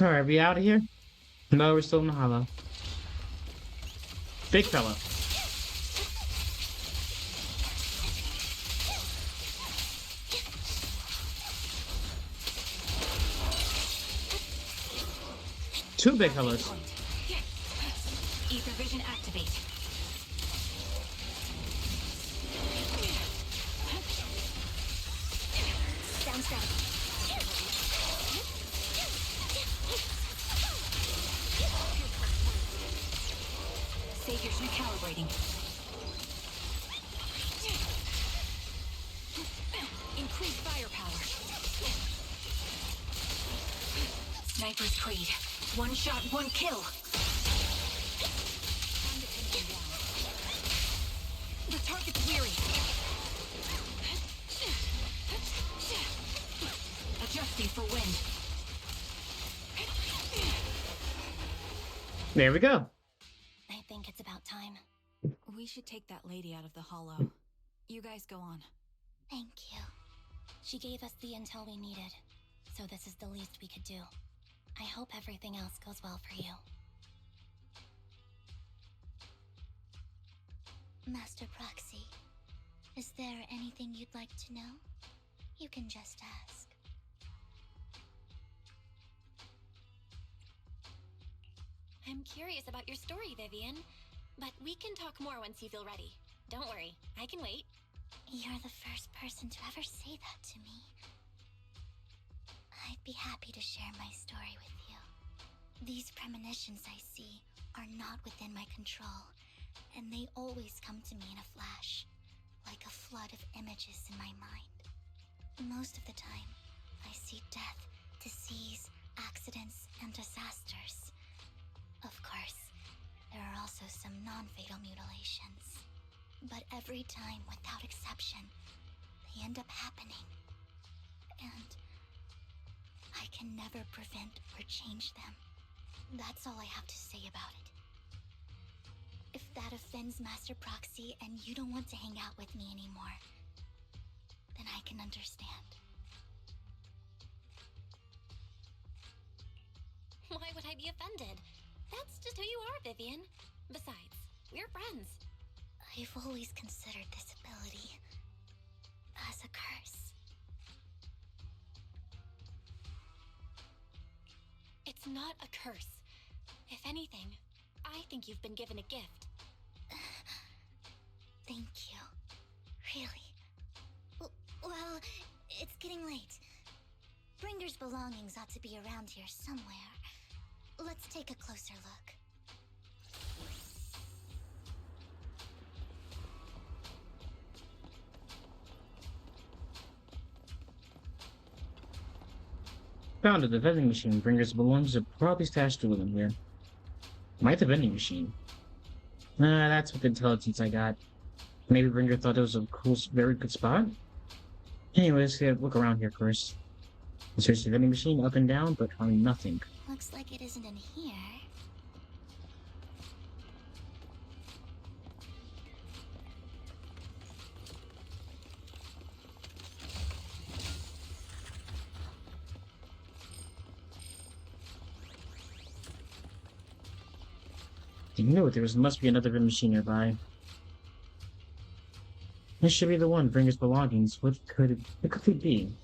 Alright, are we out of here? No, we're still in the hollow. Big fella. Two big fellas. Ether vision activate. Down strategy. Savior's recalibrating. Increase firepower. Sniper's Creed. One shot, one kill. The target's weary. Adjusting for wind. There we go. I think it's about time. We should take that lady out of the hollow. You guys go on. Thank you. She gave us the intel we needed, so this is the least we could do. I hope everything else goes well for you. Master Proxy, is there anything you'd like to know? You can just ask. I'm curious about your story, Vivian, but we can talk more once you feel ready. Don't worry, I can wait. You're the first person to ever say that to me. I'd be happy to share my story with you. These premonitions I see are not within my control, and they always come to me in a flash, like a flood of images in my mind. Most of the time, I see death, disease, accidents, and disasters. Of course, there are also some non-fatal mutilations. But every time, without exception, they end up happening. And I can never prevent or change them. That's all I have to say about it. If that offends Master Proxy and you don't want to hang out with me anymore, then I can understand. Why would I be offended? That's just who you are, Vivian. Besides, we're friends. I've always considered this ability as a curse. It's not a curse. If anything, I think you've been given a gift. Thank you. Really. Well, it's getting late. Bringer's belongings ought to be around here somewhere. Let's take a closer look. Found it. The vending machine. Bringer's belongings are probably stashed with them here. Might the vending machine. That's what the intelligence I got. Maybe Bringer thought it was a cool, very good spot. Anyways, yeah, look around here first. Search the vending machine up and down, but found nothing. Looks like it isn't in here. You knew it. Must be another vending machine nearby. This should be the one. Bringer's belongings. What could it be?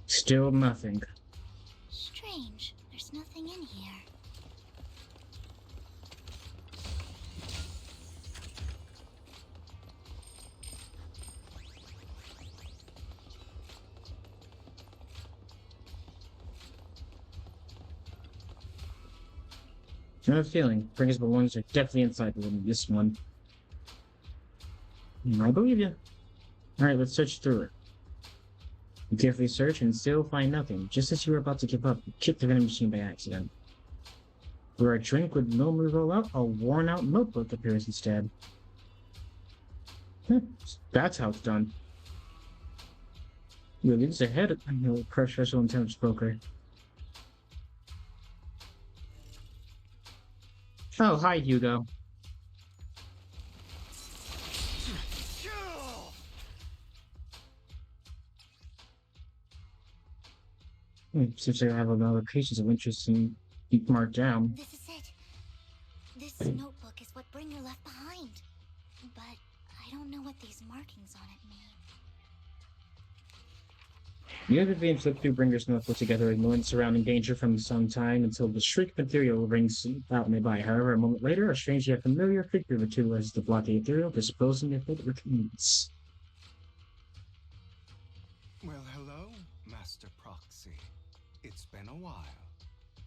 Still nothing. Strange. There's no I have a feeling Bringer's belongings are definitely inside this one. I believe you. Alright, let's search through it. You carefully search and still find nothing. Just as you were about to give up, you kicked the vending machine by accident. Where a drink would normally roll out, a worn-out notebook appears instead. That's how it's done. Your leads ahead of the professional intelligence broker. Oh, hi, Hugo. Seems like I have a lot of locations of interest in marked down. This is it. This notebook is what Bringer left behind. But I don't know what these markings on it mean. You and Vivian flip through Bringer's notebook together, ignoring surrounding danger from some time until the shriek material rings out nearby. However, a moment later, a strange yet familiar figure materializes to block the ethereal, disposing of it with ease. Well, hello, Master Proxy. It's been a while.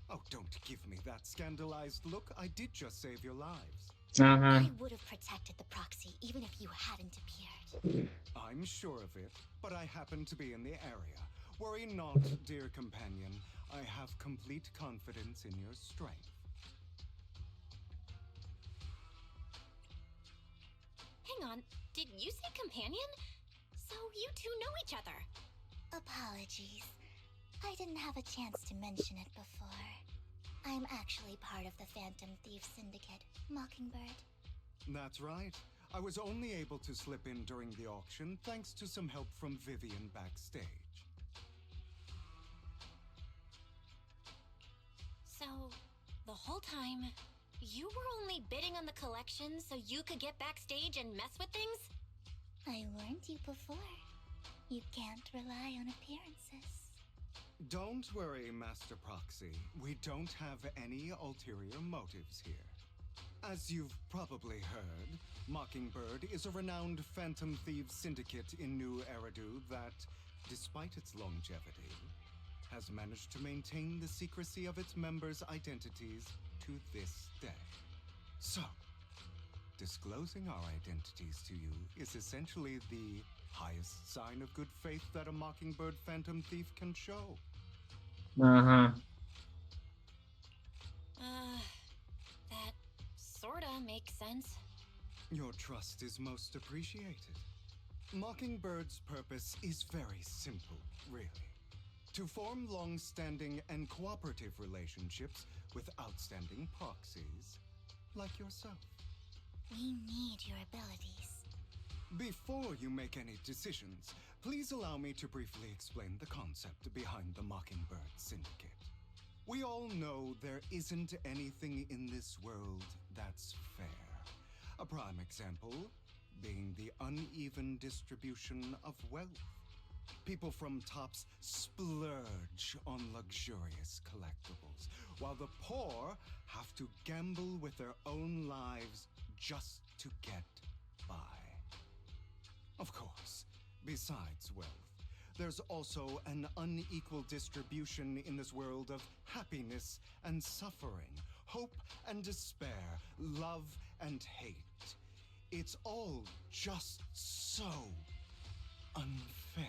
Oh, don't give me that scandalized look. I did just save your lives. I would have protected the proxy even if you hadn't appeared. I'm sure of it, but I happen to be in the area. Worry not, dear companion. I have complete confidence in your strength. Hang on, did you say companion? So you two know each other. Apologies. I didn't have a chance to mention it before. I'm actually part of the Phantom Thief Syndicate, Mockingbird. That's right. I was only able to slip in during the auction thanks to some help from Vivian backstage. So, the whole time, you were only bidding on the collection so you could get backstage and mess with things? I warned you before. You can't rely on appearances. Don't worry, Master Proxy. We don't have any ulterior motives here. As you've probably heard, Mockingbird is a renowned Phantom Thieves syndicate in New Eridu that, despite its longevity, has managed to maintain the secrecy of its members' identities to this day. So, disclosing our identities to you is essentially the highest sign of good faith that a Mockingbird Phantom Thief can show. That sorta makes sense. Your trust is most appreciated. Mockingbird's purpose is very simple, really. To form long-standing and cooperative relationships with outstanding proxies like yourself. We need your abilities. Before you make any decisions, please allow me to briefly explain the concept behind the Mockingbird Syndicate. We all know there isn't anything in this world that's fair. A prime example being the uneven distribution of wealth. People from tops splurge on luxurious collectibles, while the poor have to gamble with their own lives just to get by. Of course, besides wealth, there's also an unequal distribution in this world of happiness and suffering, hope and despair, love and hate. It's all just so unfair.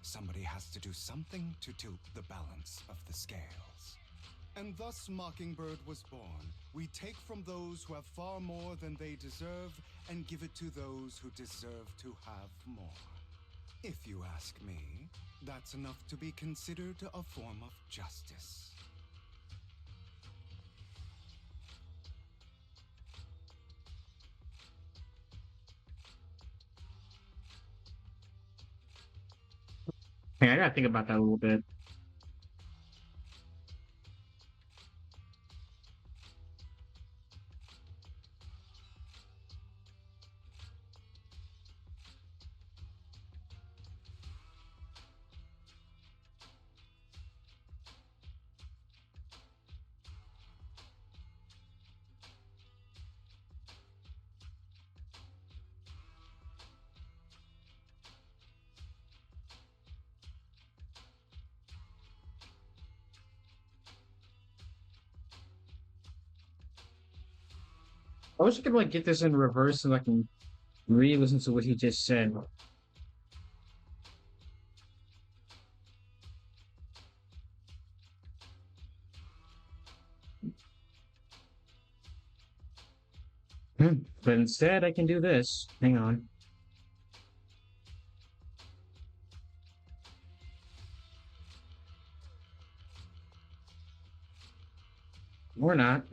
Somebody has to do something to tilt the balance of the scales. And thus Mockingbird was born. We take from those who have far more than they deserve and give it to those who deserve to have more. If you ask me, that's enough to be considered a form of justice. Hey, I gotta think about that a little bit. I wish I could like get this in reverse and I can re-listen to what he just said. But instead, I can do this. Hang on. Or not.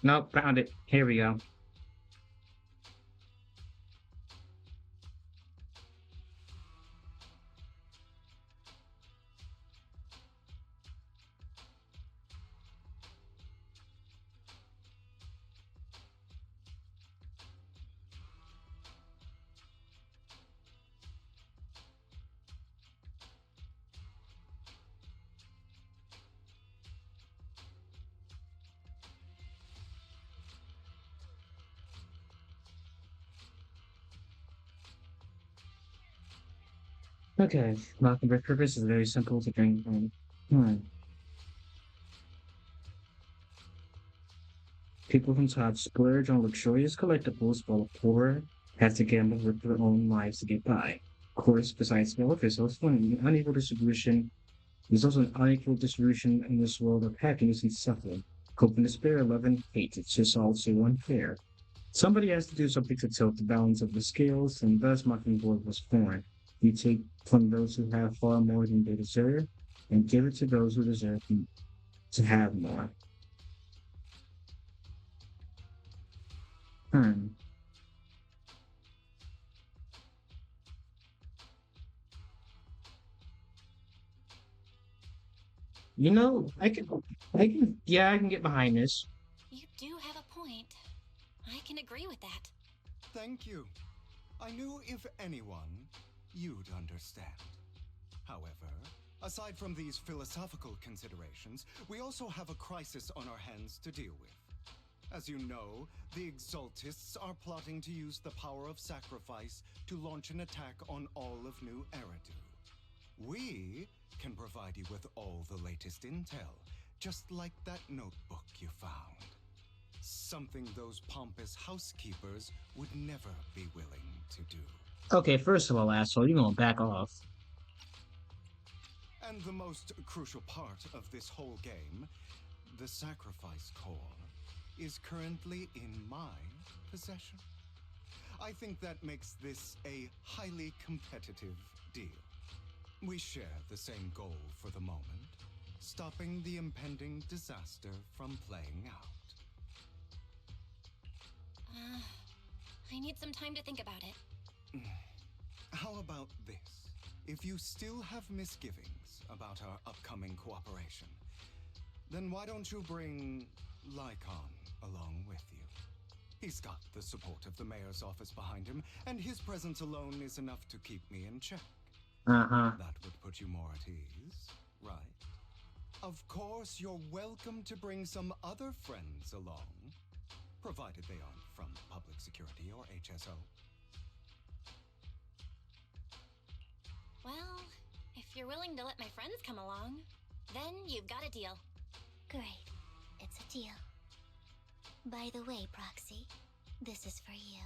Nope, found it. Here we go. Okay, Mockingbird purpose is very simple to drink from. People from Todd splurge on luxurious collectibles while the poor have to gamble with their own lives to get by. Of course, besides scale, there's also an unequal distribution. There's also an unequal distribution in this world of happiness and suffering. Hope and despair, love and hate. It's just all so unfair. Somebody has to do something to tilt the balance of the scales, and thus Mockingbird was born. You take from those who have far more than they deserve, and give it to those who deserve to have more. Hmm. You know, yeah, I can get behind this. You do have a point. I can agree with that. Thank you. I knew if anyone, you'd understand. However, aside from these philosophical considerations, we also have a crisis on our hands to deal with. As you know, the Exaltists are plotting to use the power of sacrifice to launch an attack on all of New Eridu. We can provide you with all the latest intel, just like that notebook you found. Something those pompous housekeepers would never be willing to do. Okay, first of all, asshole, you gonna back off. And the most crucial part of this whole game, the sacrifice core, is currently in my possession. I think that makes this a highly competitive deal. We share the same goal for the moment, stopping the impending disaster from playing out. I need some time to think about it. How about this? If you still have misgivings about our upcoming cooperation, then why don't you bring Lycaon along with you? He's got the support of the mayor's office behind him, and his presence alone is enough to keep me in check. That would put you more at ease, right? Of course, you're welcome to bring some other friends along, provided they aren't from public security or HSO. Well, if you're willing to let my friends come along, then you've got a deal. Great. It's a deal. By the way, Proxy, this is for you.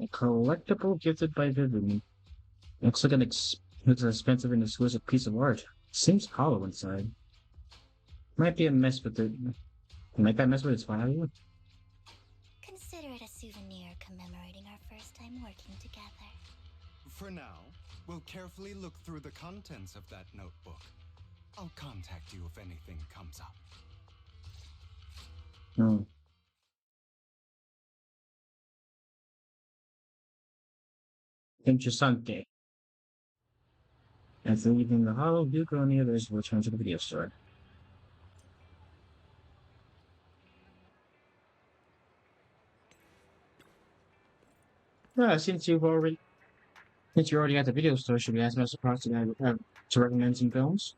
A collectible gifted by Vivian. Looks like looks an expensive and exquisite piece of art. Seems hollow inside. Might be a mess with it. Might that mess with its value? Consider it a souvenir first time working together. For now, we'll carefully look through the contents of that notebook. I'll contact you if anything comes up. Oh. Interessante. After leaving the hollow, Hugo and the others will return to the video store. Since you're already at the video store, should we ask Mr. Prox to recommend some films?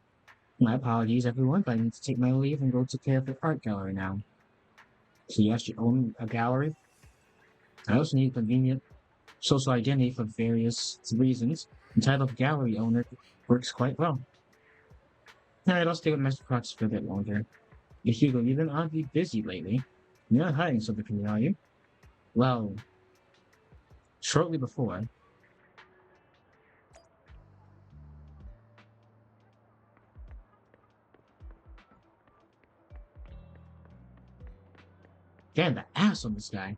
My apologies, everyone, but I need to take my leave and go take care of the art gallery now. So you actually own a gallery? I also need convenient social identity for various reasons. The title of gallery owner works quite well. Alright, I'll stay with Mr. Prox for a bit longer. Hugo, you've been oddly busy lately. You're not hiding something from me, are you? Well, shortly before. Damn, the ass on this guy.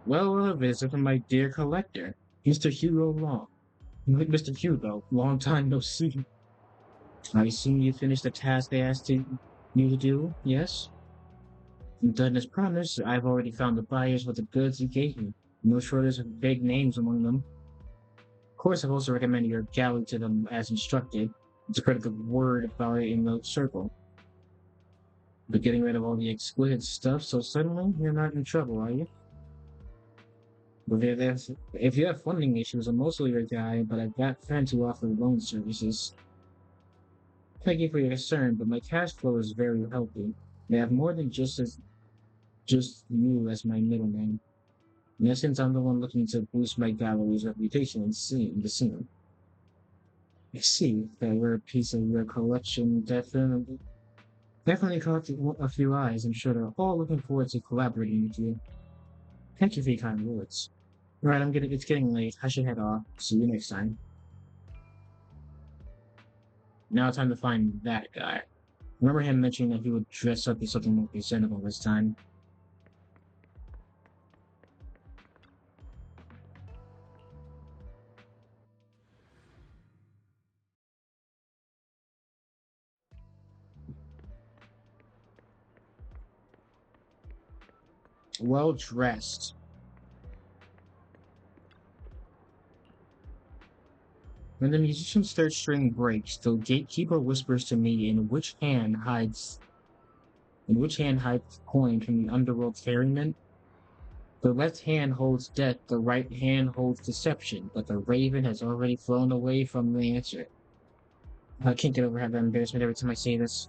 Well, a visit from my dear collector, Mr. Hugo Long. Mr. Hugo, long time no see. I assume you finished the task they asked you to do, yes? Done as promised, I've already found the buyers for the goods you gave me. No shortage of big names among them. Of course, I've also recommended your gallery to them as instructed, to spread the word about it in the circle. But getting rid of all the exquisite stuff so suddenly, you're not in trouble, are you? But if you have funding issues, I'm mostly your guy, but I've got friends who offer loan services. Thank you for your concern, but my cash flow is very healthy. I have more than just you as my middleman. In essence, I'm the one looking to boost my gallery's reputation in the scene. I see that rare piece of your collection definitely caught a few eyes. I'm sure they're all looking forward to collaborating with you. Thank you for your kind words. Right, it's getting late. I should head off. See you next time. Now time to find that guy. Remember him mentioning that he would dress up as something more presentable this time. Well dressed. When the musician's third string breaks, the gatekeeper whispers to me in which hand hides the coin from the underworld ferryman. The left hand holds death, the right hand holds deception, but the raven has already flown away from the answer. I can't get over having embarrassment every time I say this.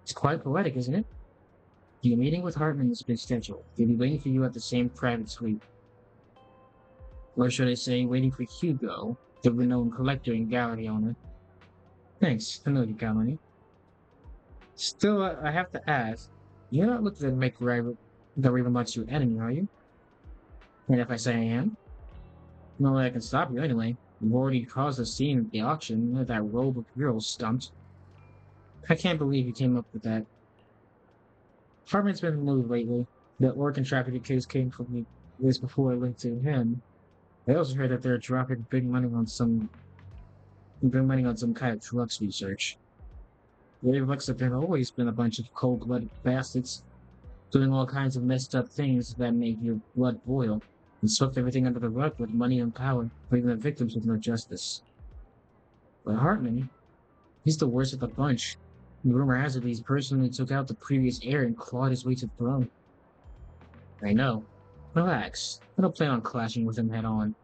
It's quite poetic, isn't it? Your meeting with Hartman has been scheduled. They'll be waiting for you at the same private suite. Or should I say, waiting for Hugo, the renowned collector and gallery owner. Thanks, I know you got money. Still, I have to ask, you're not looking to make the Raven Lux your enemy, are you? And if I say I am? No way I can stop you anyway. You've already caused a scene at the auction that robe of girls stumped. I can't believe you came up with that. Hartman's been moved lately. The organ trafficking case came from me years before I linked to him. I also heard that they're dropping big money on some kind of drugs research. Raven Lux have always been a bunch of cold-blooded bastards, doing all kinds of messed up things that make your blood boil, and swept everything under the rug with money and power, leaving the victims with no justice. But Hartman, he's the worst of the bunch. The rumor has it he's personally took out the previous heir and clawed his way to the throne. I know. Relax. I don't plan on clashing with him head on.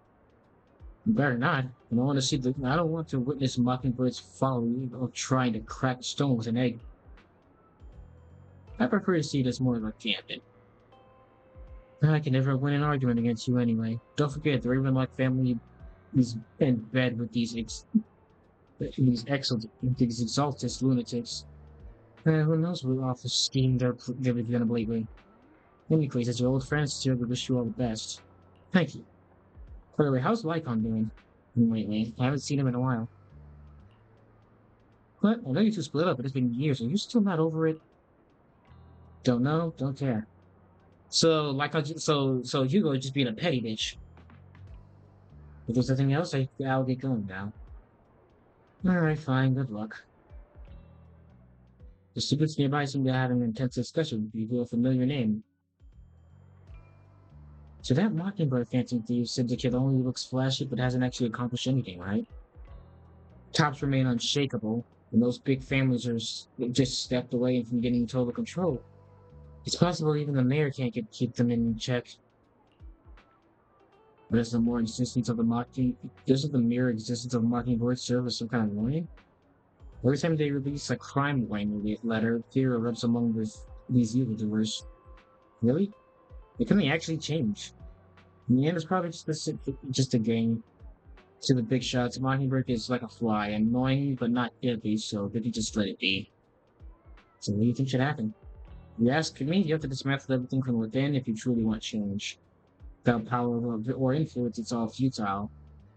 You better not. I don't want to witness Mockingbird's folly of trying to crack a stone with an egg. I prefer to see this more like gambit. I can never win an argument against you anyway. Don't forget, the Ravenlock family is in bed with these exaltist lunatics. Who knows what awful scheme they've been up lately. Anyways, as your old friends, still would wish you all the best. Thank you. By the way, how's Lycaon doing lately? I haven't seen him in a while. What? I know you two split up, but it's been years. Are you still not over it? Don't know. Don't care. So, like, so Hugo just being a petty bitch. If there's nothing else, I'll get going now. Alright, fine. Good luck. The students nearby seem to have an intense discussion with you, a familiar name. So that Mockingbird fancy thief syndicate only looks flashy but hasn't actually accomplished anything, right? Tops remain unshakable, and those big families are just stepped away from getting total control. It's possible even the mayor can't keep them in check. But does the mere existence of Mockingbird serve as some kind of warning? Every time they release a crime warning letter, fear erupts among these evildoers. Really? It can actually change. In the end, it's probably just a game. To the big shots, Mockingbird is like a fly, annoying but not deadly, so maybe just let it be. So what do you think should happen? You ask me, you have to dismantle everything from within if you truly want change. Without power or influence, it's all futile.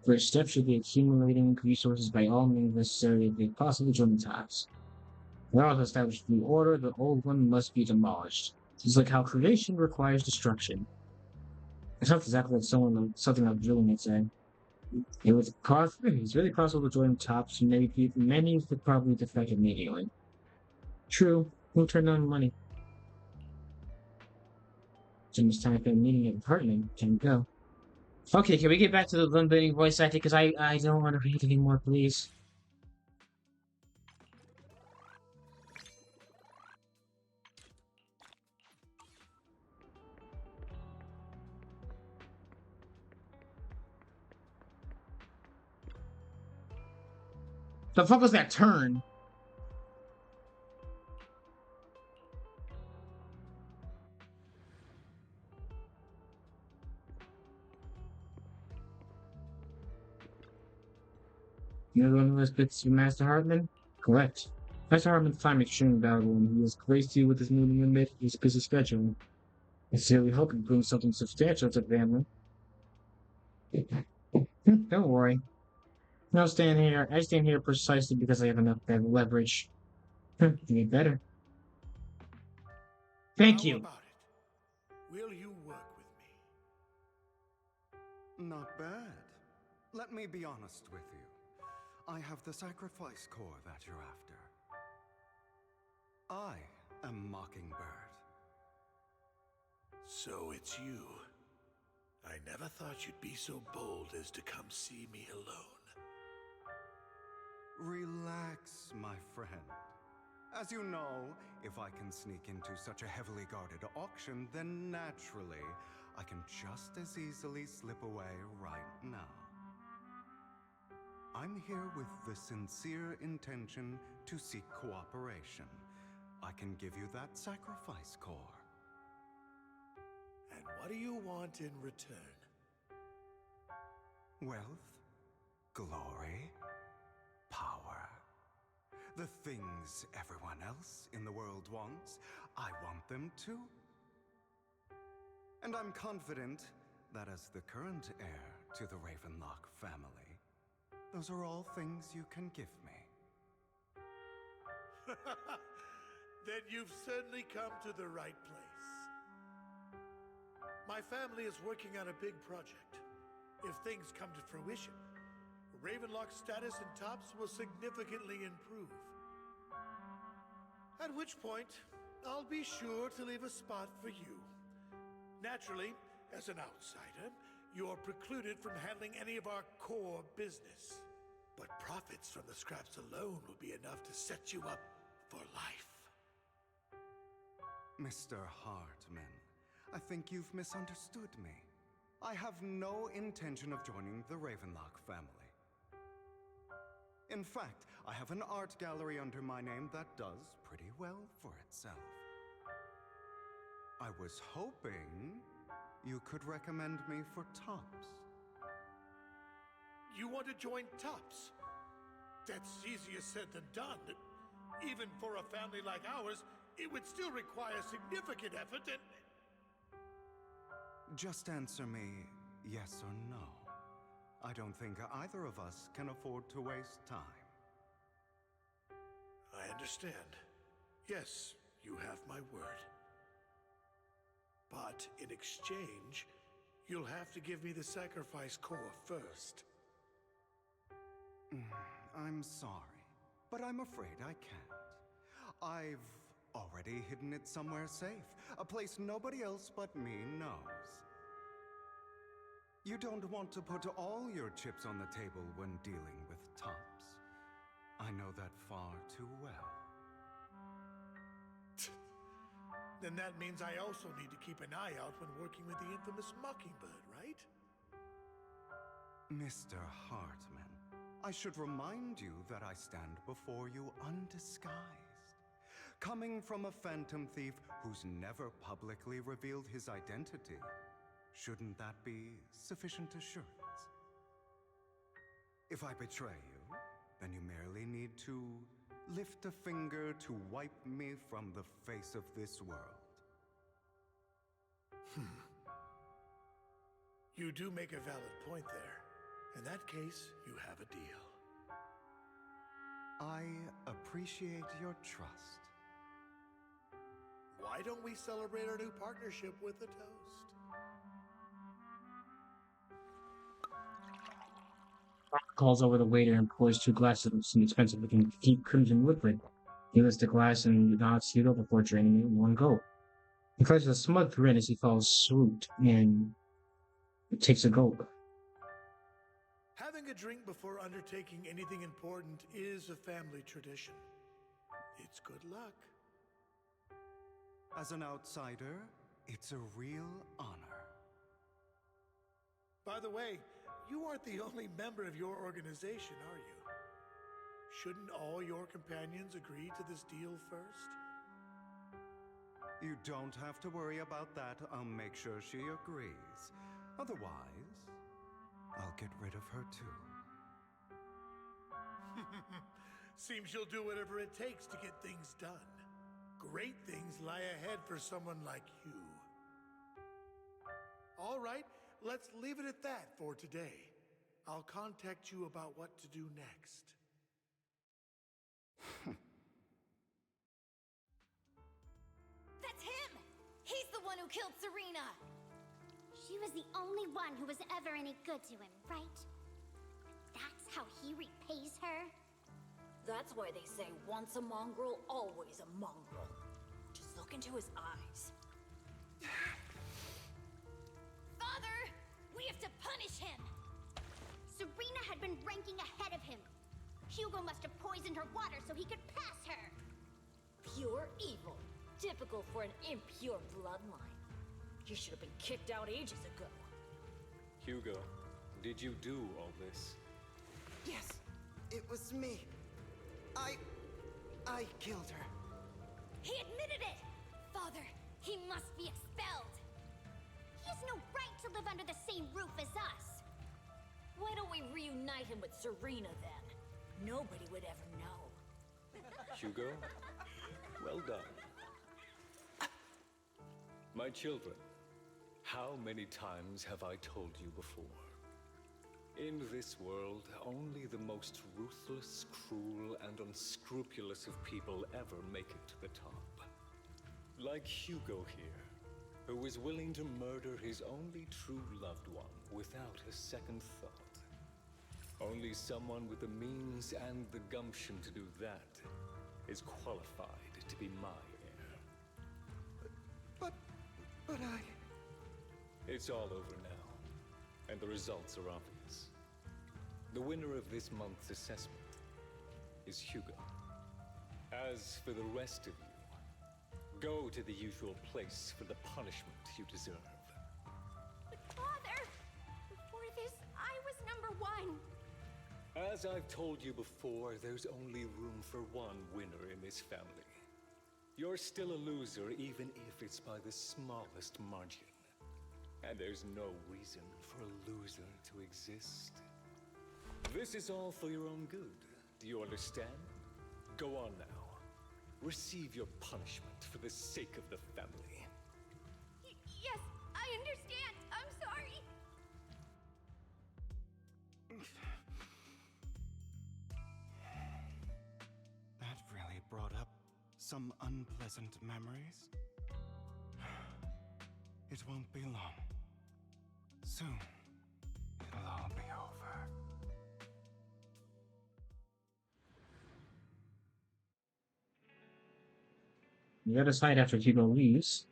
First step should be accumulating resources by all means necessary if possible join the tops. In order to establish a new order, the old one must be demolished. It's like how creation requires destruction. It sounds exactly like something like Julian had said. It's really possible to join the tops, and many could probably defect immediately. True, we'll turn down money. It's time for a meeting at apartment. Time to go. Okay, can we get back to the limiting voice acting? Because I don't want to read anymore, please. The fuck was that turn? You're the one who has bits to Master Hartman? Correct. Master Hartman's time is extremely valuable, and he has graced you with his moving limit, his busy schedule. I sincerely hope he brings something substantial to the family. Don't worry. I stand here precisely because I have enough leverage. You need better. Thank you. How about it? Will you work with me? Not bad. Let me be honest with you. I have the sacrifice core that you're after. I am Mockingbird. So it's you. I never thought you'd be so bold as to come see me alone. Relax, my friend. As you know, if I can sneak into such a heavily guarded auction, then naturally, I can just as easily slip away right now. I'm here with the sincere intention to seek cooperation. I can give you that sacrifice core. And what do you want in return? Wealth, glory, power. The things everyone else in the world wants, I want them too. And I'm confident that as the current heir to the Ravenlock family, those are all things you can give me. Then you've certainly come to the right place. My family is working on a big project. If things come to fruition, Ravenlock's status in Tops will significantly improve. At which point, I'll be sure to leave a spot for you. Naturally, as an outsider, you're precluded from handling any of our core business. But profits from the scraps alone will be enough to set you up for life. Mr. Hartman, I think you've misunderstood me. I have no intention of joining the Ravenlock family. In fact, I have an art gallery under my name that does pretty well for itself. I was hoping you could recommend me for Tops. You want to join Tops? That's easier said than done. Even for a family like ours, it would still require significant effort and... Just answer me yes or no. I don't think either of us can afford to waste time. I understand. Yes, you have my word. But in exchange, you'll have to give me the sacrifice core first. I'm sorry, but I'm afraid I can't. I've already hidden it somewhere safe, a place nobody else but me knows. You don't want to put all your chips on the table when dealing with tops. I know that far too well. Then that means I also need to keep an eye out when working with the infamous Mockingbird, right? Mr. Hartman, I should remind you that I stand before you undisguised. Coming from a phantom thief who's never publicly revealed his identity, shouldn't that be sufficient assurance? If I betray you, then you merely need to lift a finger to wipe me from the face of this world. You do make a valid point there. In that case, you have a deal. I appreciate your trust. Why don't we celebrate our new partnership with a toast? Calls over the waiter and pours 2 glasses of some expensive-looking deep crimson liquid. He lifts the glass and nods Hugo before draining it in one go. He flashes a smug grin as he follows suit and takes a gulp. Having a drink before undertaking anything important is a family tradition. It's good luck. As an outsider, it's a real honor. By the way, you aren't the only member of your organization, are you? Shouldn't all your companions agree to this deal first? You don't have to worry about that. I'll make sure she agrees. Otherwise, I'll get rid of her too. Seems you'll do whatever it takes to get things done. Great things lie ahead for someone like you. All right, let's leave it at that for today. I'll contact you about what to do next. That's him! He's the one who killed Serena! She was the only one who was ever any good to him, right? That's how he repays her? That's why they say once a mongrel, always a mongrel. Just look into his eyes. Father! We have to punish him! Serena had been ranking ahead of him. Hugo must have poisoned her water so he could pass her. Pure evil. Typical for an impure bloodline. You should have been kicked out ages ago. Hugo, did you do all this? Yes, it was me. I killed her. He admitted it! Father, he must be expelled. He has no right to live under the same roof as us. Why don't we reunite him with Serena then? Nobody would ever know. Hugo, well done. My children, how many times have I told you before? In this world, only the most ruthless, cruel, and unscrupulous of people ever make it to the top. Like Hugo here, who was willing to murder his only true loved one without a second thought. Only someone with the means and the gumption to do that is qualified to be my heir. But I... It's all over now, and the results are obvious. The winner of this month's assessment is Hugo. As for the rest of you, go to the usual place for the punishment you deserve. But Father, before this, I was #1. As I've told you before, there's only room for one winner in this family. You're still a loser, even if it's by the smallest margin. And there's no reason for a loser to exist. This is all for your own good. Do you understand? Go on now. Receive your punishment for the sake of the family. Yes, I understand. I'm sorry. That really brought Some unpleasant memories? It won't be long. Soon, it'll all be over. The other side after Hugo leaves.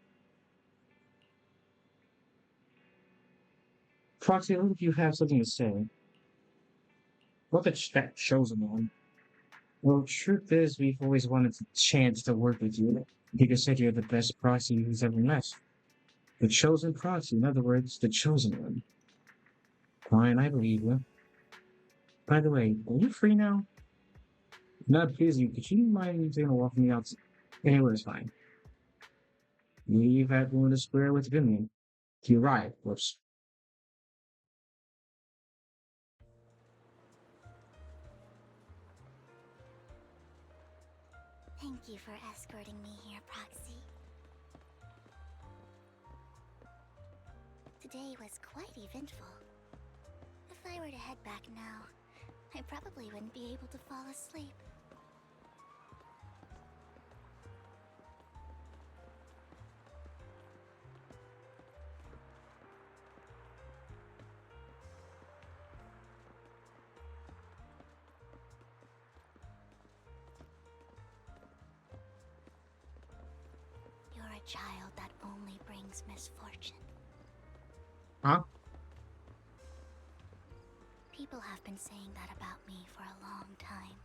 Proxy, I hope you have something to say. What that chosen one? Well, truth is, we've always wanted the chance to work with you. Giga said you're the best proxy he's ever met. The chosen proxy, in other words, the chosen one. Fine, I believe you. By the way, are you free now? Not pleasing, could you mind taking a walk me out? Anywhere is fine. Leave at Luna Square with Vivian. You right, whoops. Thank you for escorting me here, Proxy. Today was quite eventful. If I were to head back now, I probably wouldn't be able to fall asleep. You're a child that only brings misfortune. Huh? People have been saying that about me for a long time.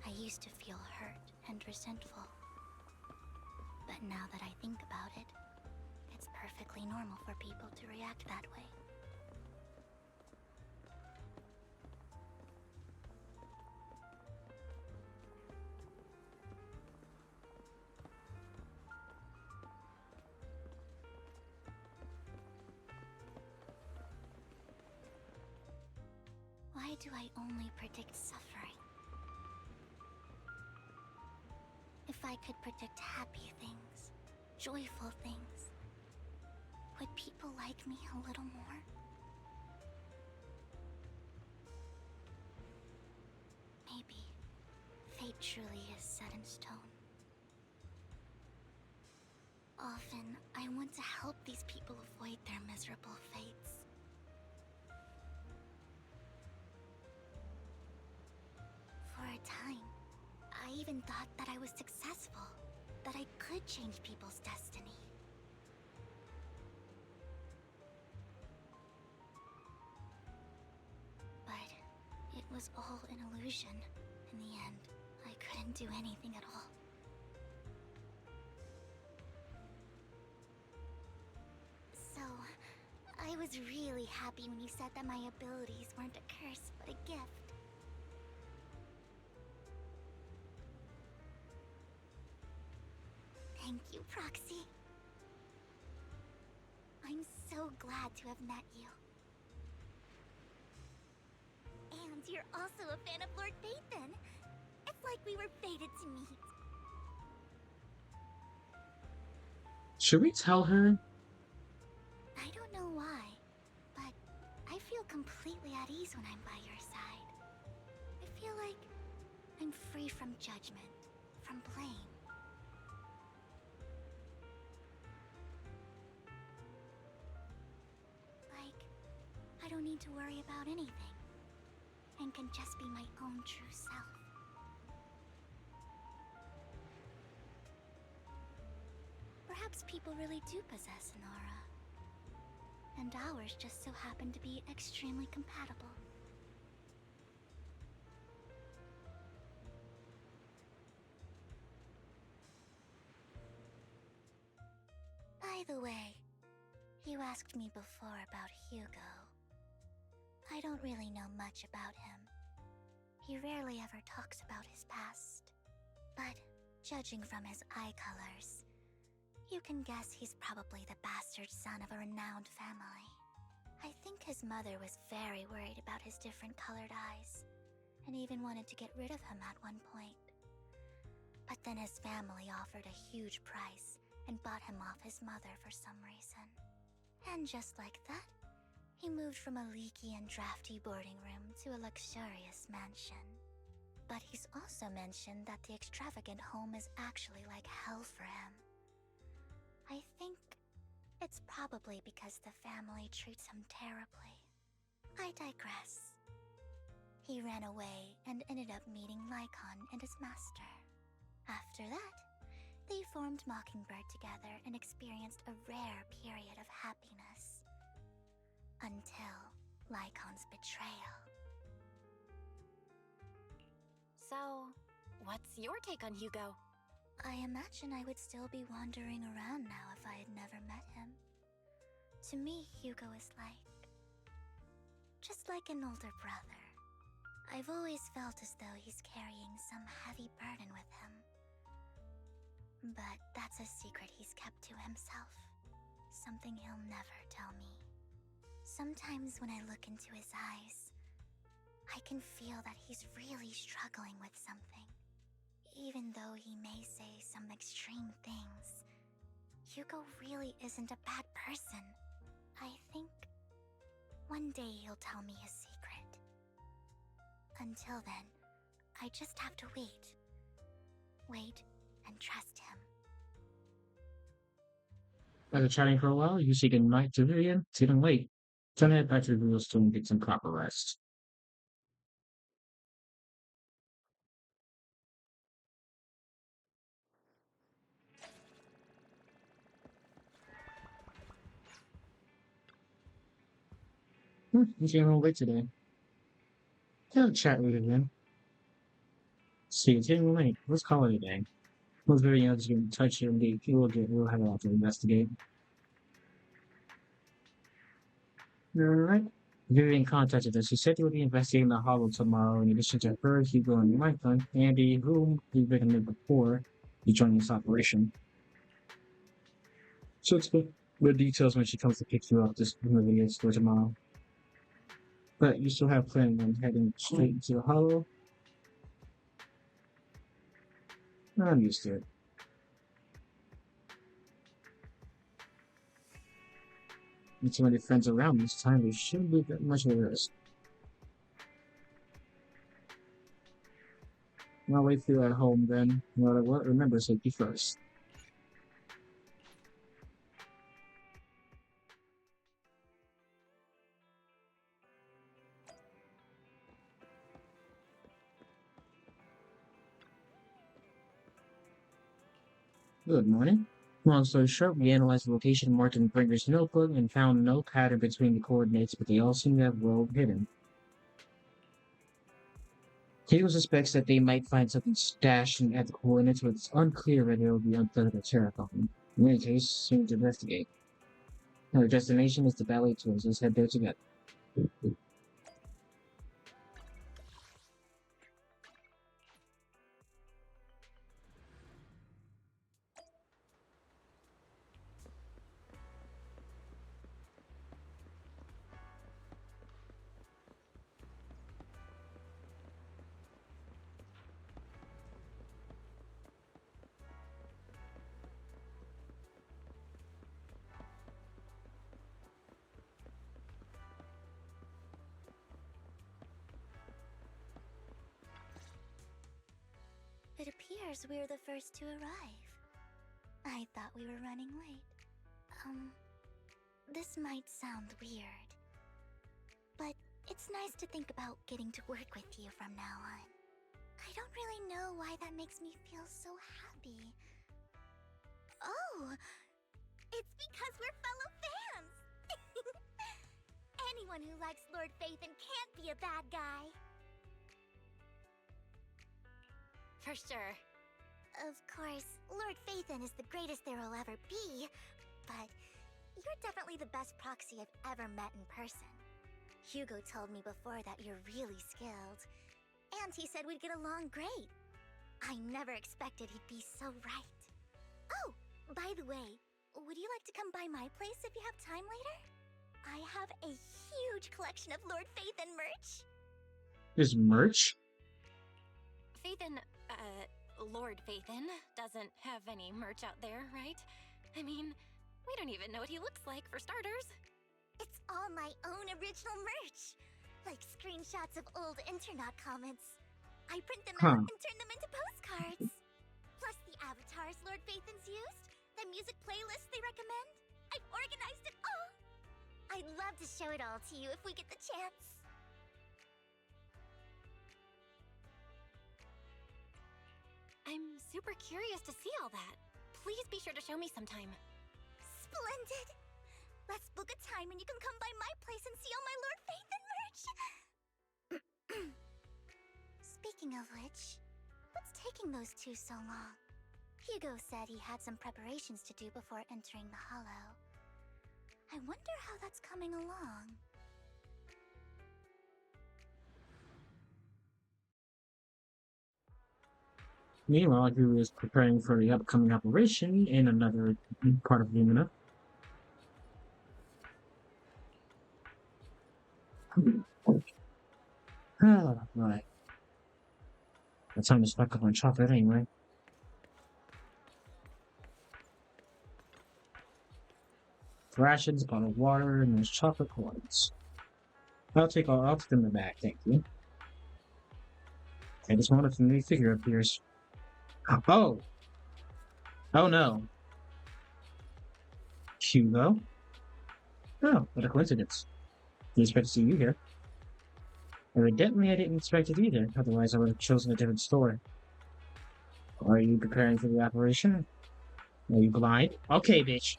I used to feel hurt and resentful. But now that I think about it, it's perfectly normal for people to react that way. Why do I only predict suffering? If I could predict happy things, joyful things, would people like me a little more? Maybe fate truly is set in stone. Often, I want to help these people avoid their miserable fates. For a time, I even thought that I was successful, that I could change people's destiny. But it was all an illusion. In the end, I couldn't do anything at all. So, I was really happy when you said that my abilities weren't a curse, but a gift. Thank you, Proxy. I'm so glad to have met you. And you're also a fan of Lord Dathan. It's like we were fated to meet. Should we tell her? I don't know why, but I feel completely at ease when I'm by your side. I feel like I'm free from judgment, from blame. I don't need to worry about anything, and can just be my own true self. Perhaps people really do possess an aura, and ours just so happen to be extremely compatible. By the way, you asked me before about Hugo. I don't really know much about him. He rarely ever talks about his past. But judging from his eye colors, you can guess he's probably the bastard son of a renowned family. I think his mother was very worried about his different colored eyes, and even wanted to get rid of him at one point. But then his family offered a huge price and bought him off his mother for some reason. And just like that, He moved from a leaky and drafty boarding room to a luxurious mansion. But he's also mentioned that the extravagant home is actually like hell for him. I think it's probably because the family treats him terribly. I digress. He ran away and ended up meeting Lycaon and his master. After that, they formed Mockingbird together and experienced a rare period of happiness. Until Lycaon's betrayal. So, what's your take on Hugo? I imagine I would still be wandering around now if I had never met him. To me, Hugo is just like an older brother. I've always felt as though he's carrying some heavy burden with him. But that's a secret he's kept to himself. Something he'll never tell me. Sometimes when I look into his eyes, I can feel that he's really struggling with something. Even though he may say some extreme things, Hugo really isn't a bad person. I think one day he'll tell me his secret. Until then, I just have to wait. Wait and trust him. After chatting for a while, you say goodnight to Vivian. It's getting late. Time to head back to the real store and get some proper rest. He's getting a little late today. I'll chat with Vivian. See, it's getting late. Let's call it a day. Once Vivian is getting in touch and we'll have a lot to investigate. Alright. Vivian contacted us. She said he would be investigating the hollow tomorrow. In addition to her, Hugo and my son, Andy, whom we've recommended before, be joining this operation. So expect the details when she comes to pick you up this from the video store tomorrow. But you still have plans on heading straight into the hollow? I'm used to it. With so many friends around this time, we shouldn't be that much of a risk. I'll wait for you at home then. No matter what, remember safety first. Good morning. Long story short, we analyzed the location marked in Bringer's notebook and found no pattern between the coordinates, but they all seem to have well hidden. Hugo suspects that they might find something stashed at the coordinates, but it's unclear whether it will be unpleasant or terrifying. In any case, soon to investigate. Our destination is the Ballet Twins. Let's head there together. It appears we're the first to arrive. I thought we were running late. This might sound weird, but it's nice to think about getting to work with you from now on. I don't really know why that makes me feel so happy. Oh, it's because we're fellow fans! Anyone who likes Lord Phaethon can't be a bad guy. For sure. Of course, Lord Phaethon is the greatest there will ever be, but you're definitely the best proxy I've ever met in person. Hugo told me before that you're really skilled, and he said we'd get along great. I never expected he'd be so right. Oh, by the way, would you like to come by my place if you have time later? I have a huge collection of Lord Phaethon merch. There's merch? Phaethon, Lord Phaethon doesn't have any merch out there, right? I mean, we don't even know what he looks like, for starters. It's all my own original merch. Like screenshots of old internet comments. I print them out and turn them into postcards. Plus the avatars Lord Phaethon's used, the music playlists they recommend. I've organized it all. I'd love to show it all to you if we get the chance. I'm super curious to see all that. Please be sure to show me sometime. Splendid! Let's book a time and you can come by my place and see all my Lord Phaethon merch! Speaking of which, what's taking those two so long? Hugo said he had some preparations to do before entering the Hollow. I wonder how that's coming along. Meanwhile, Drew is preparing for the upcoming operation in another part of Lumina. Right. That time to stock up on chocolate anyway. Rations, bottled water, and those chocolate coins. I'll take them back, thank you. I just wanted a familiar figure appears. Oh! Oh no. Hugo? Oh, what a coincidence. Didn't expect to see you here. Evidently, I didn't expect it either, otherwise I would have chosen a different store. Are you preparing for the operation? Are you blind? Okay, bitch.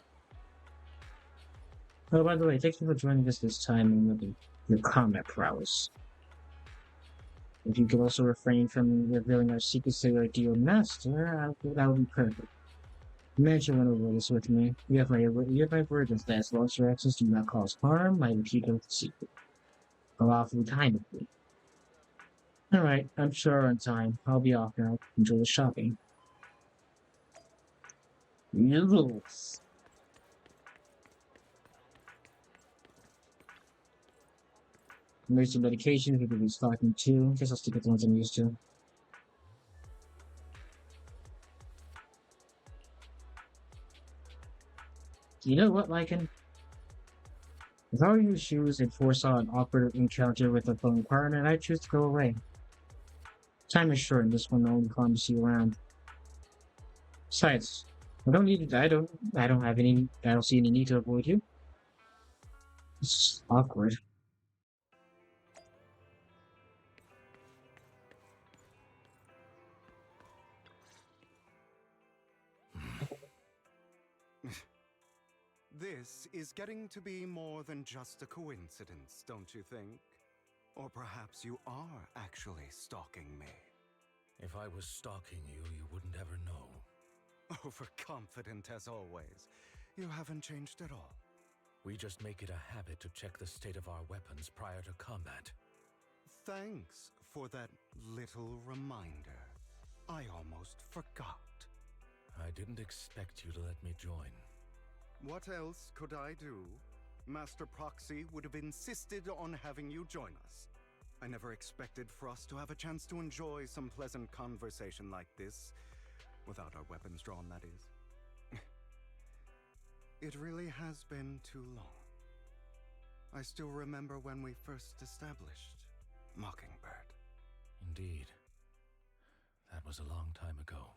Oh, by the way, thank you for joining us this time and your combat prowess. If you could also refrain from revealing our secrets to your dear master, that would be perfect. Manager went over this with me. You have my word that as long as your actions do not cause harm, I will keep the secret. Awfully kind of you. Alright, I'm sure on time. I'll be off now. Enjoy the shopping. Noodles. Emergency medication, people be stocking too. Guess I'll stick with the ones I'm used to. You know what, Lycaon? If I were your shoes and foresaw an awkward encounter with a phone partner, I'd choose to go away. Time is short, and this one only comes you around. Besides, I don't see any need to avoid you. It's awkward. This is getting to be more than just a coincidence, don't you think? Or perhaps you are actually stalking me. If I was stalking you, you wouldn't ever know. Overconfident as always. You haven't changed at all. We just make it a habit to check the state of our weapons prior to combat. Thanks for that little reminder. I almost forgot. I didn't expect you to let me join. What else could I do? Master Proxy would have insisted on having you join us. I never expected for us to have a chance to enjoy some pleasant conversation like this. Without our weapons drawn, that is. It really has been too long. I still remember when we first established Mockingbird. Indeed. That was a long time ago.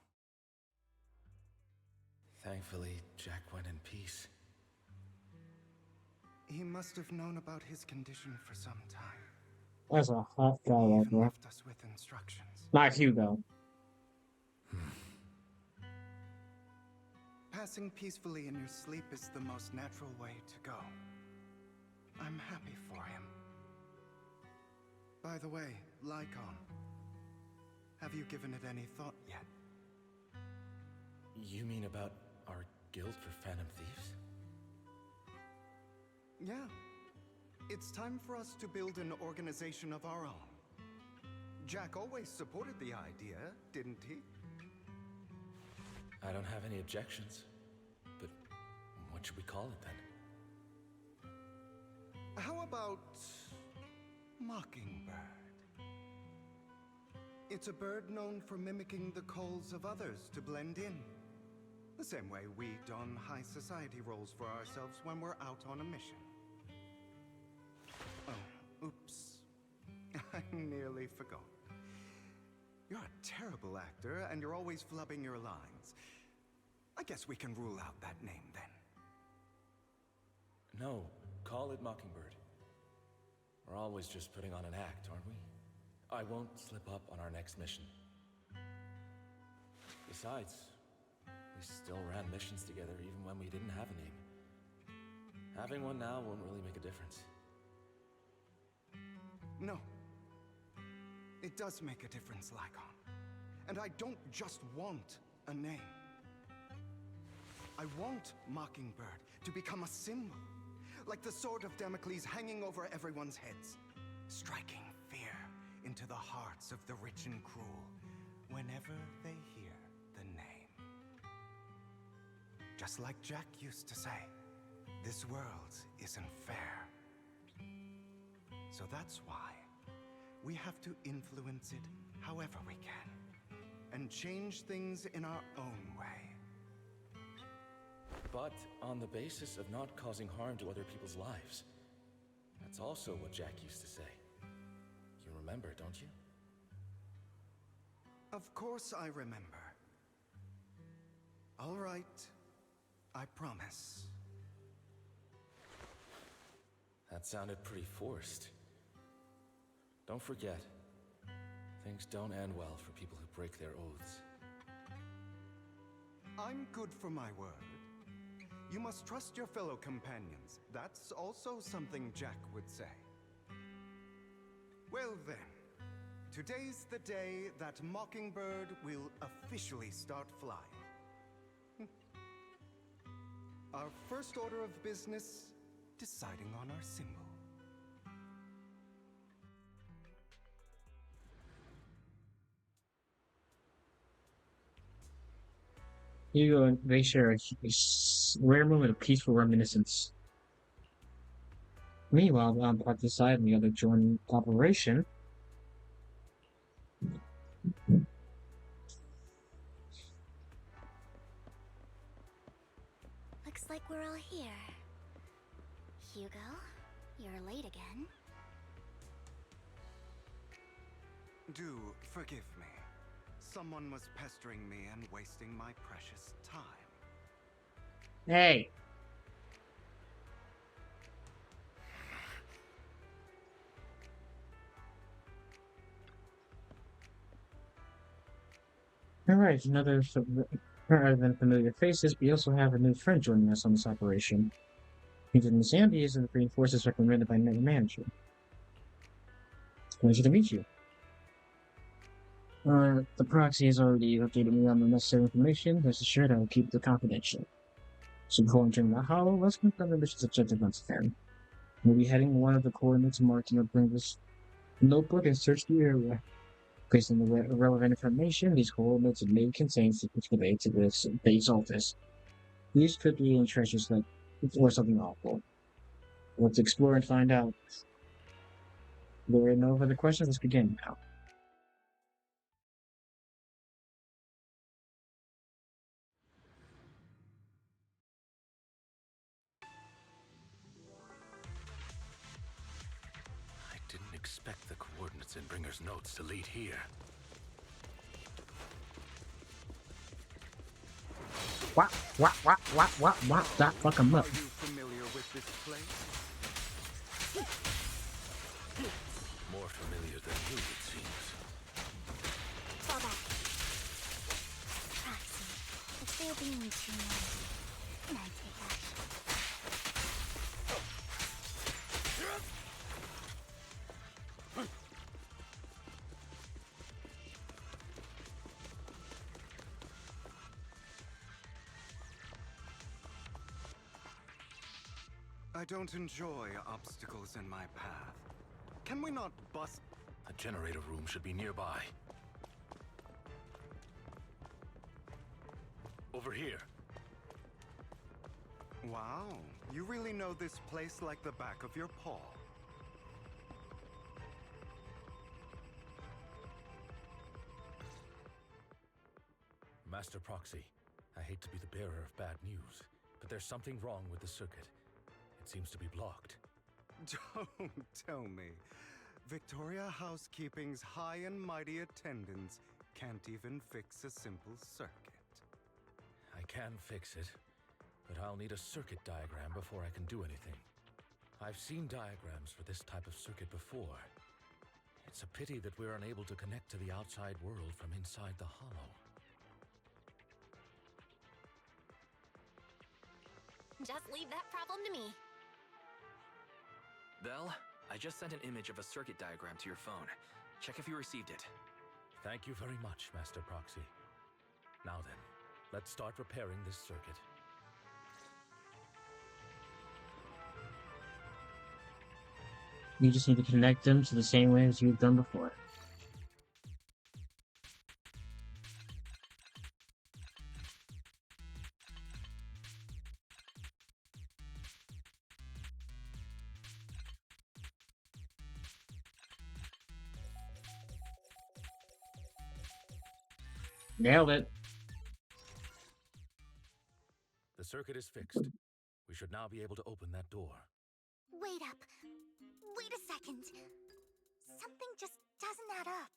Thankfully, Jack went in peace. He must have known about his condition for some time. That's a hot guy right there. Left us with instructions. Not Hugo. Passing peacefully in your sleep is the most natural way to go. I'm happy for him. By the way, Lycaon, have you given it any thought yet? You mean about our guild for Phantom Thieves? Yeah. It's time for us to build an organization of our own. Jack always supported the idea, didn't he? I don't have any objections. But what should we call it then? How about Mockingbird? It's a bird known for mimicking the calls of others to blend in. The same way we don high society roles for ourselves when we're out on a mission. I nearly forgot. You're a terrible actor, and you're always flubbing your lines. I guess we can rule out that name, then. No, call it Mockingbird. We're always just putting on an act, aren't we? I won't slip up on our next mission. Besides, we still ran missions together even when we didn't have a name. Having one now won't really make a difference. No. It does make a difference, Lycaon. And I don't just want a name. I want Mockingbird to become a symbol, like the sword of Damocles hanging over everyone's heads, striking fear into the hearts of the rich and cruel whenever they hear the name. Just like Jack used to say, this world isn't fair. So that's why we have to influence it however we can, and change things in our own way. But on the basis of not causing harm to other people's lives. That's also what Jack used to say. You remember, don't you? Of course I remember. All right, I promise. That sounded pretty forced. Don't forget, things don't end well for people who break their oaths. I'm good for my word. You must trust your fellow companions. That's also something Jack would say. Well then, today's the day that Mockingbird will officially start flying. Our first order of business, deciding on our symbol. Hugo and they share a rare moment of peaceful reminiscence. Meanwhile, on the side and the other joint operation. Looks like we're all here. Hugo, you're late again. Do forgive me. Someone was pestering me and wasting my precious time. Hey! Alright, another rather than familiar faces, we also have a new friend joining us on this operation. He's in Anby is in the Green Forces recommended by the manager. Pleasure to meet you. The proxy has already updated me on the necessary information. Rest assured I will keep it confidential. So before entering the hollow, let's confirm the mission's objective once again. We'll be heading one of the coordinates marked in the Bringus notebook and search the area. Based on the relevant information, these coordinates may contain secrets related to this base office. These could be in treasures like or something awful. Let's explore and find out. There are no further questions. Let's begin now. I didn't expect the coordinates in Bringer's notes to lead here. What? That fuck him up. Are you familiar with this place? More familiar than you, it seems. Fall back. Proxy, if they're being too noisy, can I take action? I don't enjoy obstacles in my path. Can we not bust? A generator room should be nearby. Over here. Wow, you really know this place like the back of your paw. Master Proxy, I hate to be the bearer of bad news, but there's something wrong with the circuit. It seems to be blocked. Don't tell me. Victoria Housekeeping's high and mighty attendants can't even fix a simple circuit. I can fix it, but I'll need a circuit diagram before I can do anything. I've seen diagrams for this type of circuit before. It's a pity that we're unable to connect to the outside world from inside the hollow. Just leave that problem to me. Belle, I just sent an image of a circuit diagram to your phone. Check if you received it. Thank you very much, Master Proxy. Now then, let's start repairing this circuit. You just need to connect them to the same way as you've done before. Nailed it. The circuit is fixed. We should now be able to open that door. Wait up. Wait a second. Something just doesn't add up.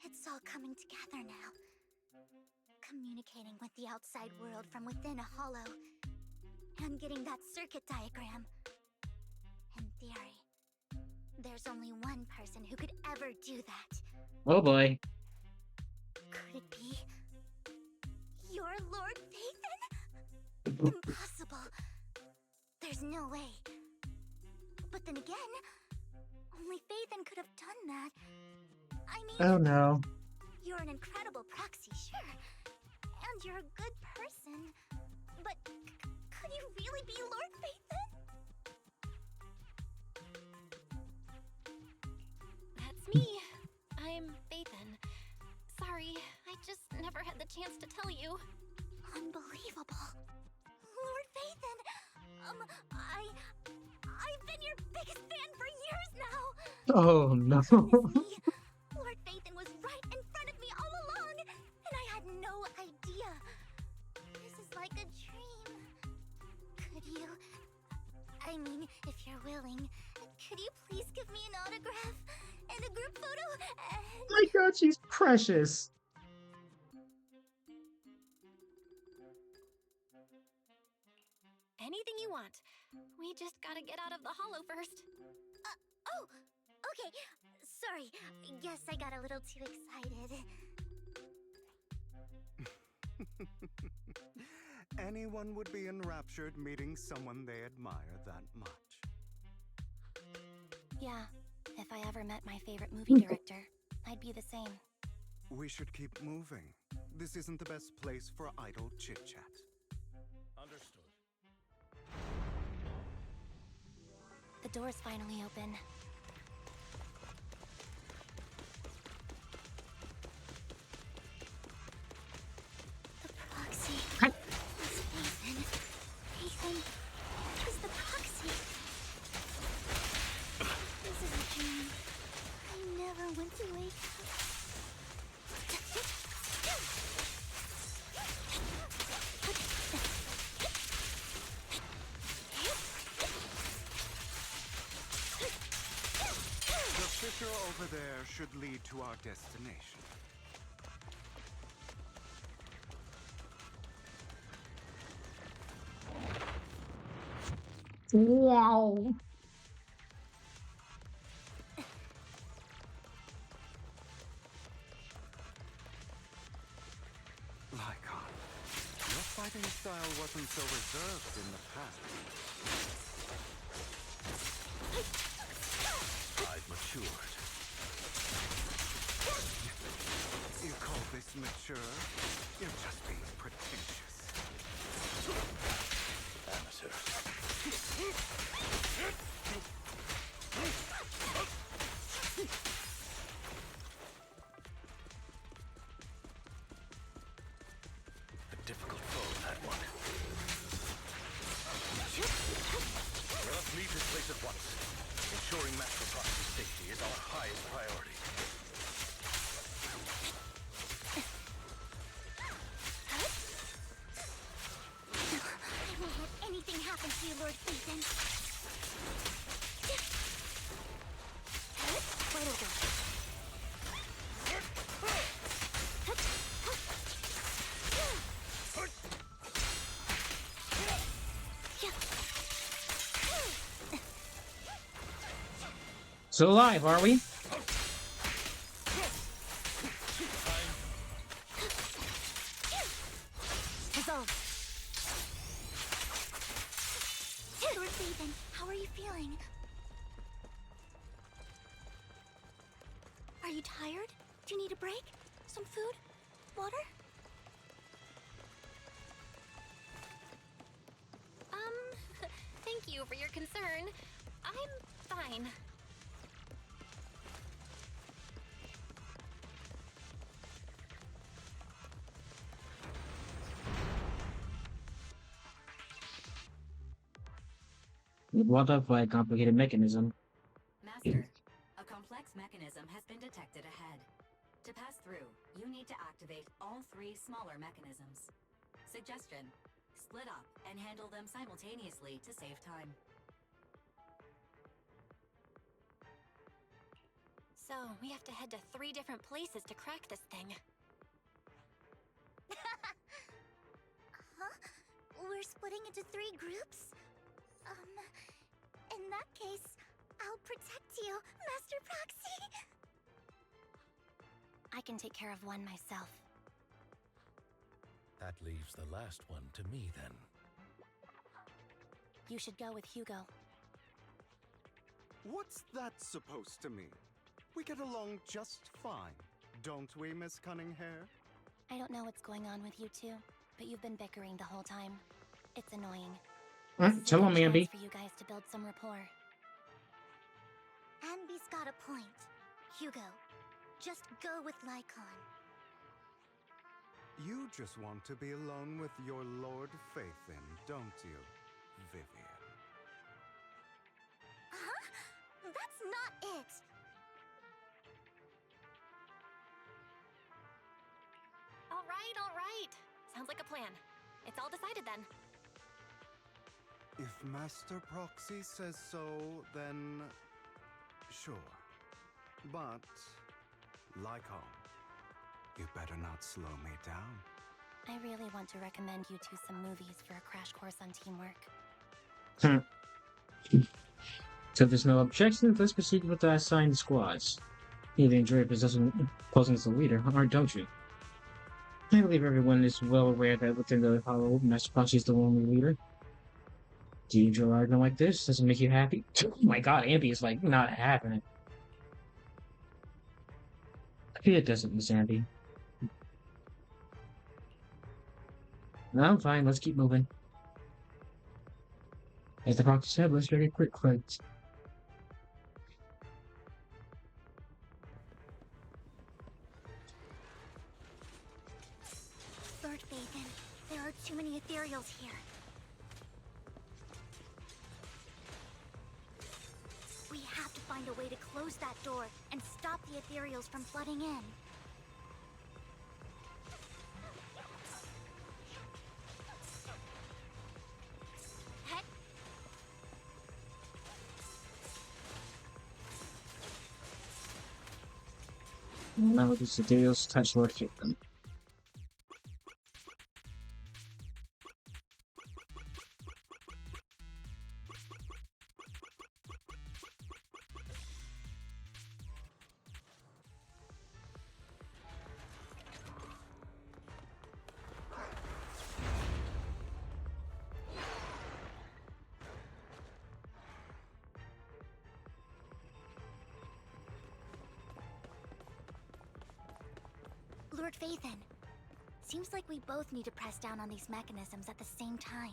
It's all coming together now. Communicating with the outside world from within a hollow. And getting that circuit diagram. In theory, there's only one person who could ever do that. Oh boy. Could it be your Lord Phaethon? Impossible. There's no way. But then again, only Phaethon could have done that. I mean, oh no. You're an incredible proxy, sure. And you're a good person. But could you really be Lord Phaethon? That's me. I'm Phaethon. Sorry, I just never had the chance to tell you. Unbelievable. Lord Phaethon, I've been your biggest fan for years now. Oh no. Lord Phaethon was right in front of me all along, and I had no idea. This is like a dream. Could you, I mean, if you're willing, could you please give me an autograph and a group photo and... My god, she's precious. Anything you want. We just gotta get out of the hollow first. Oh, okay. Sorry. Guess I got a little too excited. Anyone would be enraptured meeting someone they admire that much. Yeah, if I ever met my favorite movie director, I'd be the same. We should keep moving. This isn't the best place for idle chit-chat. Understood. The door's finally open. The proxy. It's Phaethon. Phaethon is the proxy. This is a dream. I never went to wake up. The fissure over there should lead to our destination. Wow. Lycaon, your fighting style wasn't so reserved in the past. I've matured. You call this mature? You're just being pretentious. Amateur. A difficult foe, that one. Let us leave this place at once. Ensuring Master Proxy's safety is our highest priority. I won't let anything happen to you, Lord Phaethon. Still alive, are we? Lord Vivian, how are you feeling? Are you tired? Do you need a break? Some food? Water? Thank you for your concern. I'm fine. What up by a complicated mechanism? Master, a complex mechanism has been detected ahead. To pass through, you need to activate all 3 smaller mechanisms. Suggestion: split up and handle them simultaneously to save time. So, we have to head to 3 different places to crack this thing. Huh? We're splitting into 3 groups? In that case, I'll protect you, Master Proxy! I can take care of one myself. That leaves the last one to me, then. You should go with Hugo. What's that supposed to mean? We get along just fine, don't we, Miss Cunninghair? I don't know what's going on with you two, but you've been bickering the whole time. It's annoying. Tell him, Anby. For you guys to build some rapport. Anby's got a point. Hugo, just go with Lycaon. You just want to be alone with your Lord Faithin, don't you, Vivian? Huh? That's not it! All right. Sounds like a plan. It's all decided then. If Master Proxy says so, then sure. But, Lycaon, you better not slow me down. I really want to recommend you two some movies for a crash course on teamwork. So if there's no objections, let's proceed with the assigned squads. You really enjoy posing as the leader, don't you? I believe everyone is well aware that within the Hollow, Master Proxy is the only leader. Do you enjoy arguing like this? Does it make you happy? Oh my god, Anby is like not having it. Maybe it doesn't, Miss Anby. No, I'm fine, let's keep moving. As the Proxy said, let's make a quick fight. Lord Vivian, there are too many ethereals here. We have to find a way to close that door and stop the ethereals from flooding in. Heck. Now the ethereals touch Lord Faithin. Lord Faithin, seems like we both need to press down on these mechanisms at the same time.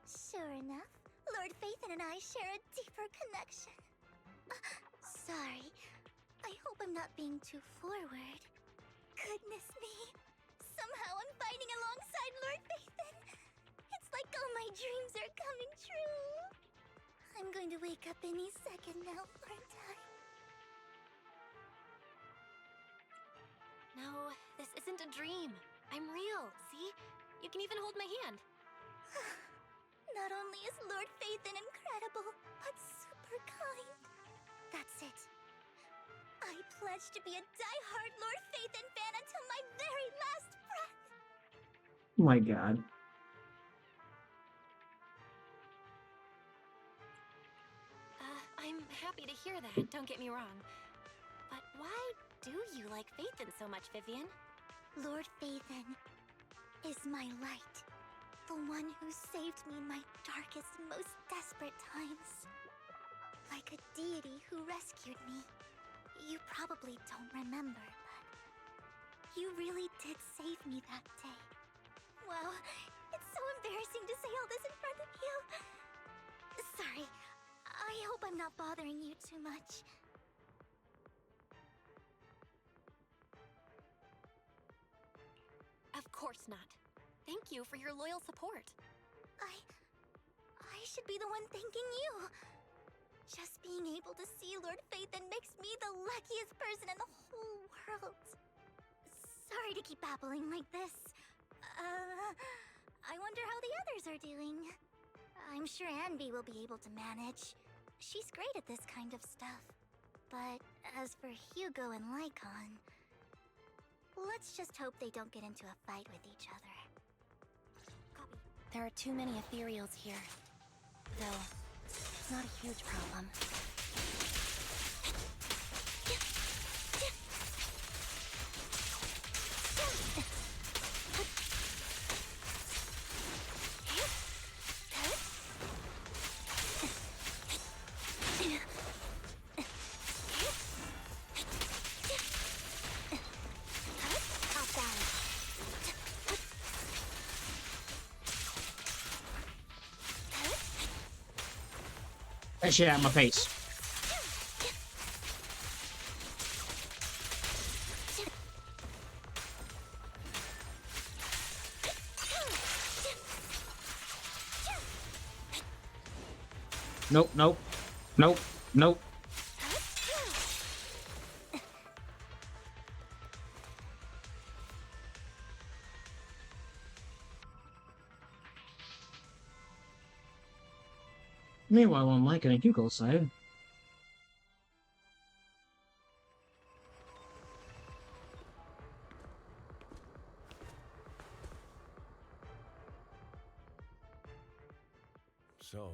Sure enough, Lord Faithin and I share a deeper connection. Sorry, I hope I'm not being too forward. Goodness me, somehow I'm fighting alongside Lord Faithin. It's like all my dreams are coming true. I'm going to wake up any second now, aren't I? No, this isn't a dream. I'm real, see? You can even hold my hand. Not only is Lord Faithin incredible, but super kind. That's it. I pledge to be a die-hard Lord Phaethon fan until my very last breath. Oh my god. I'm happy to hear that, don't get me wrong. But why do you like Phaethon so much, Vivian? Lord Phaethon is my light. The one who saved me in my darkest, most desperate times. Like a deity who rescued me. You probably don't remember, but you really did save me that day. Wow, it's so embarrassing to say all this in front of you. Sorry, I hope I'm not bothering you too much. Of course not. Thank you for your loyal support. I should be the one thanking you. Just being able to see Lord Phaethon makes me the luckiest person in the whole world. Sorry to keep babbling like this. I wonder how the others are doing. I'm sure Anby will be able to manage. She's great at this kind of stuff. But as for Hugo and Lycaon, let's just hope they don't get into a fight with each other. Copy. There are too many ethereals here. Though, it's not a huge problem. That shit out of my face. Nope, nope, nope, nope. Meanwhile, on Lycaon and Hugo's side, So,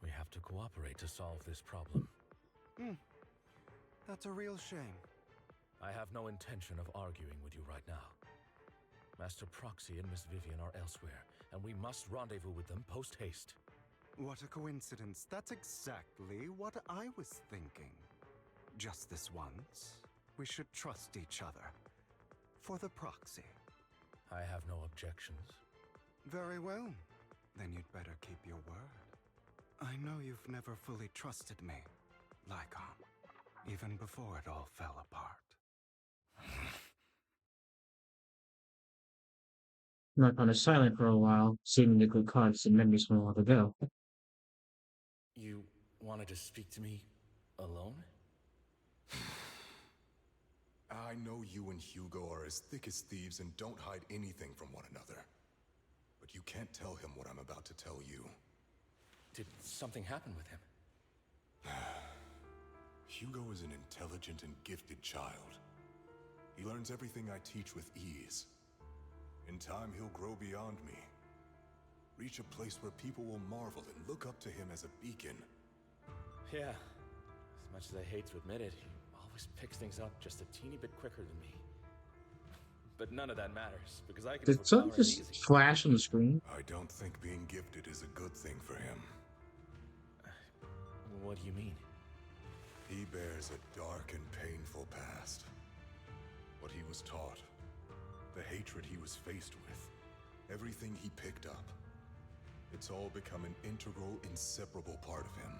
we have to cooperate to solve this problem. That's a real shame. I have no intention of arguing with you right now. Master Proxy and Miss Vivian are elsewhere, and we must rendezvous with them post-haste. What a coincidence. That's exactly what I was thinking. Just this once, we should trust each other. For the proxy. I have no objections. Very well. Then you'd better keep your word. I know you've never fully trusted me, Lycaon, even before it all fell apart. Lycaon is silent for a while, seeming to recall some memories from a while ago. You wanted to speak to me alone? I know you and Hugo are as thick as thieves and don't hide anything from one another. But you can't tell him what I'm about to tell you. Did something happen with him? Hugo is an intelligent and gifted child. He learns everything I teach with ease. In time, he'll grow beyond me. Reach a place where people will marvel and look up to him as a beacon. Yeah. As much as I hate to admit it, he always picks things up just a teeny bit quicker than me. But none of that matters, because I can Did something just flash on the screen? I don't think being gifted is a good thing for him. What do you mean? He bears a dark and painful past. What he was taught, the hatred he was faced with, everything he picked up. It's all become an integral, inseparable part of him.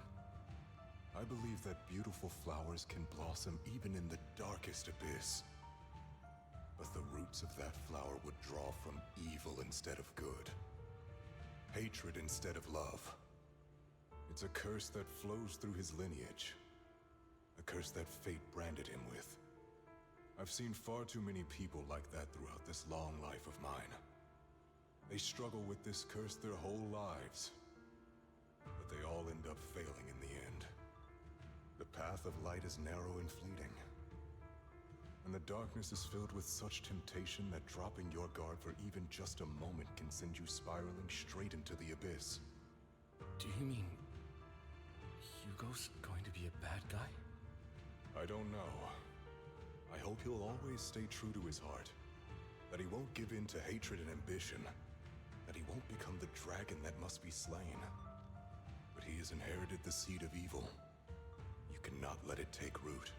I believe that beautiful flowers can blossom even in the darkest abyss. But the roots of that flower would draw from evil instead of good. Hatred instead of love. It's a curse that flows through his lineage. A curse that fate branded him with. I've seen far too many people like that throughout this long life of mine. They struggle with this curse their whole lives. But they all end up failing in the end. The path of light is narrow and fleeting. And the darkness is filled with such temptation that dropping your guard for even just a moment can send you spiraling straight into the abyss. Do you mean Hugo's going to be a bad guy? I don't know. I hope he'll always stay true to his heart. That he won't give in to hatred and ambition. That he won't become the dragon that must be slain. But he has inherited the seed of evil. You cannot let it take root.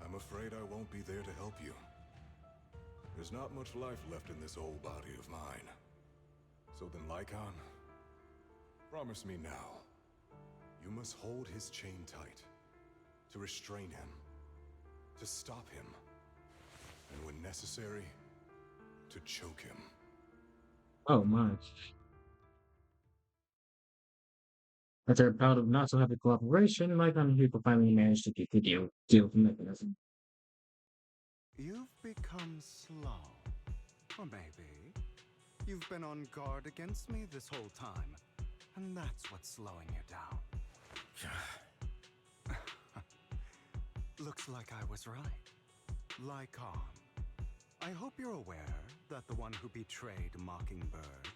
I'm afraid I won't be there to help you. There's not much life left in this old body of mine. So then, Lycaon, promise me now. You must hold his chain tight. To restrain him. To stop him. And when necessary, to choke him. Oh my. After a bout of not so happy cooperation, Lycaon and Hugo finally managed to get the deal with the mechanism. You've become slow. Or maybe you've been on guard against me this whole time, and that's what's slowing you down. Looks like I was right. Lycaon, I hope you're aware that the one who betrayed Mockingbird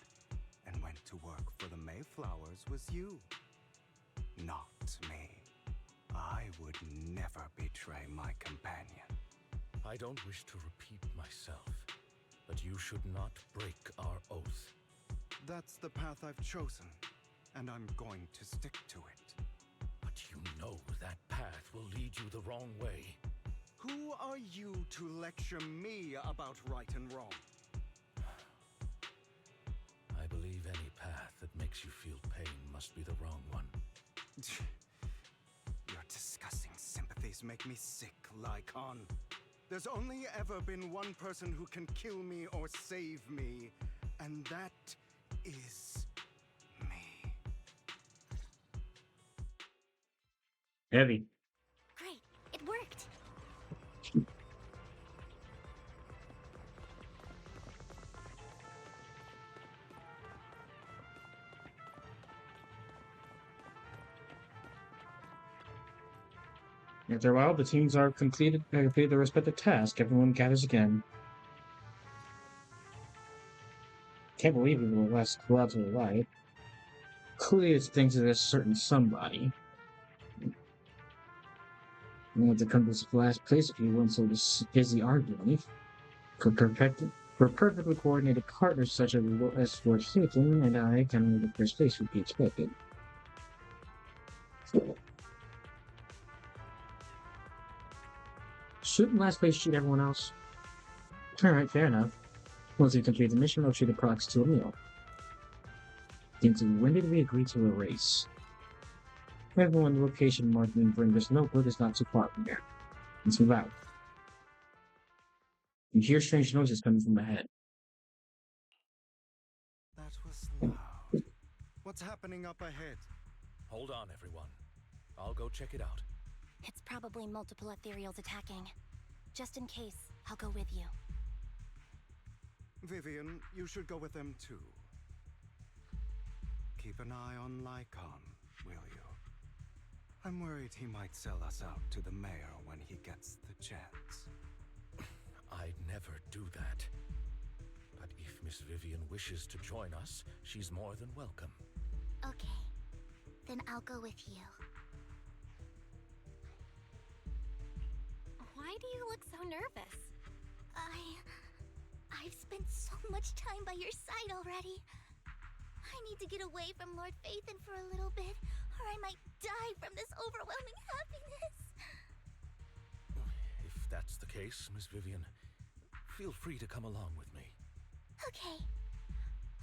and went to work for the Mayflowers was you. Not me. I would never betray my companion. I don't wish to repeat myself, but you should not break our oath. That's the path I've chosen, and I'm going to stick to it. But you know that path will lead you the wrong way. Who are you to lecture me about right and wrong? I believe any path that makes you feel pain must be the wrong one. Your disgusting sympathies make me sick, Lycaon. There's only ever been one person who can kill me or save me, and that is me. Heavy. Great, it worked. After a while, the teams are completed their respective task. Everyone gathers again. Can't believe we were last allowed to alive. Clearly, it's thanks to this certain somebody. I want to come to this last place if you weren't so busy arguing. For perfectly coordinated partners such as Lord Hayton and I, coming to the first place would be expected. Shouldn't last place treat everyone else? Alright, fair enough. Once we complete the mission, I'll treat the procs to a meal. When did we agree to a race? Everyone, the location marked in Brinder's notebook is not too far from here. Let's move out. You hear strange noises coming from ahead. That was loud. What's happening up ahead? Hold on, everyone. I'll go check it out. It's probably multiple ethereals attacking. Just in case, I'll go with you. Vivian, you should go with them too. Keep an eye on Lycaon, will you? I'm worried he might sell us out to the mayor when he gets the chance. I'd never do that. But if Miss Vivian wishes to join us, she's more than welcome. Okay. Then I'll go with you. Why do you look so nervous? I've spent so much time by your side already. I need to get away from Lord Phaethon for a little bit, or I might die from this overwhelming happiness. If that's the case, Miss Vivian, feel free to come along with me. Okay.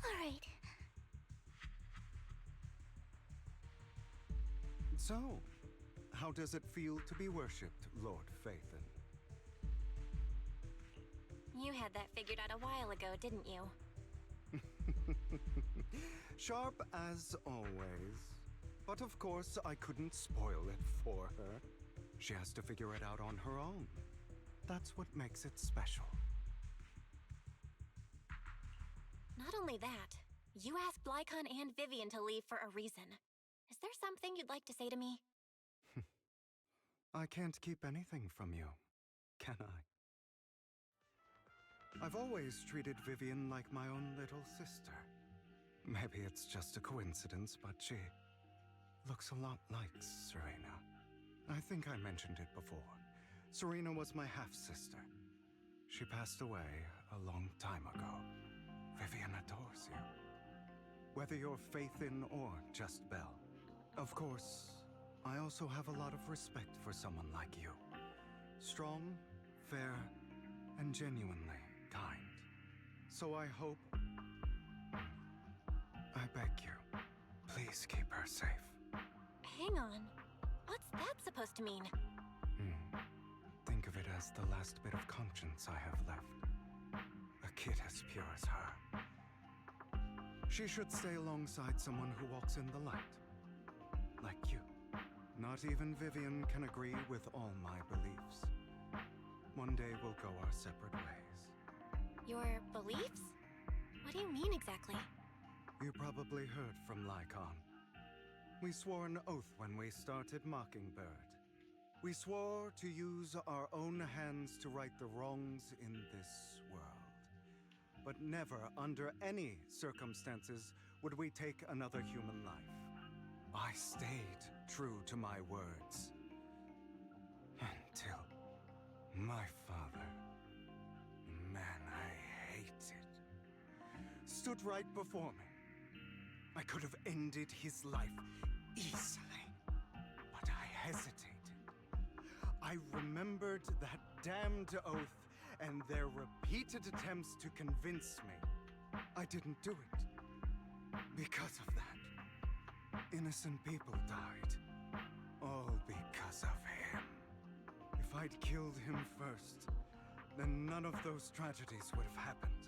All right. So, how does it feel to be worshipped, Lord Phaethon? You had that figured out a while ago, didn't you? Sharp as always. But of course, I couldn't spoil it for her. She has to figure it out on her own. That's what makes it special. Not only that, you asked Lycaon and Vivian to leave for a reason. Is there something you'd like to say to me? I can't keep anything from you, can I? I've always treated Vivian like my own little sister. Maybe it's just a coincidence, but she looks a lot like Serena. I think I mentioned it before. Serena was my half-sister. She passed away a long time ago. Vivian adores you. Whether you're faith in or just Belle. Of course, I also have a lot of respect for someone like you. Strong, fair, and genuinely kind. So I hope... I beg you, please keep her safe. Hang on. What's that supposed to mean? Think of it as the last bit of conscience I have left. A kid as pure as her. She should stay alongside someone who walks in the light. Like you. Not even Vivian can agree with all my beliefs. One day we'll go our separate ways. Your beliefs? What do you mean exactly? You probably heard from Lycaon. We swore an oath when we started Mockingbird. We swore to use our own hands to right the wrongs in this world. But never, under any circumstances, would we take another human life. I stayed true to my words. Until my father, the man I hated, stood right before me. I could have ended his life easily, but I hesitated. I remembered that damned oath and their repeated attempts to convince me. I didn't do it. Because of that, innocent people died. All because of him. If I'd killed him first, then none of those tragedies would have happened.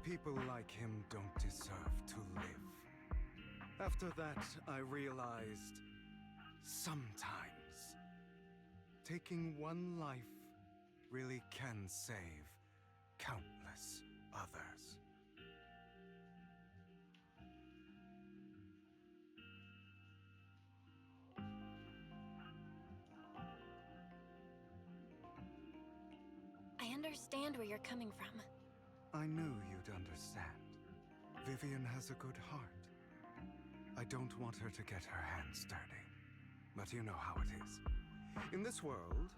People like him don't deserve to live. After that, I realized sometimes taking one life really can save countless others. I understand where you're coming from. I knew you'd understand. Vivian has a good heart. I don't want her to get her hands dirty. But you know how it is. In this world,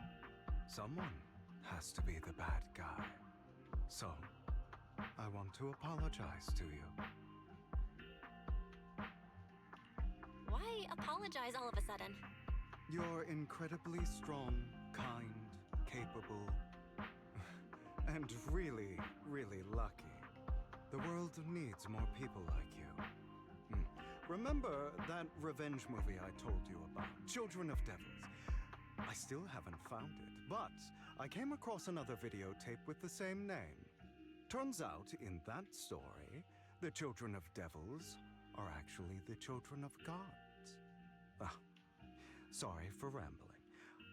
someone has to be the bad guy. So, I want to apologize to you. Why apologize all of a sudden? You're incredibly strong, kind, capable, and really, really lucky. The world needs more people like you. Remember that revenge movie I told you about, Children of Devils? I still haven't found it, but I came across another videotape with the same name. Turns out, in that story, the Children of Devils are actually the children of gods. Ah, sorry for rambling.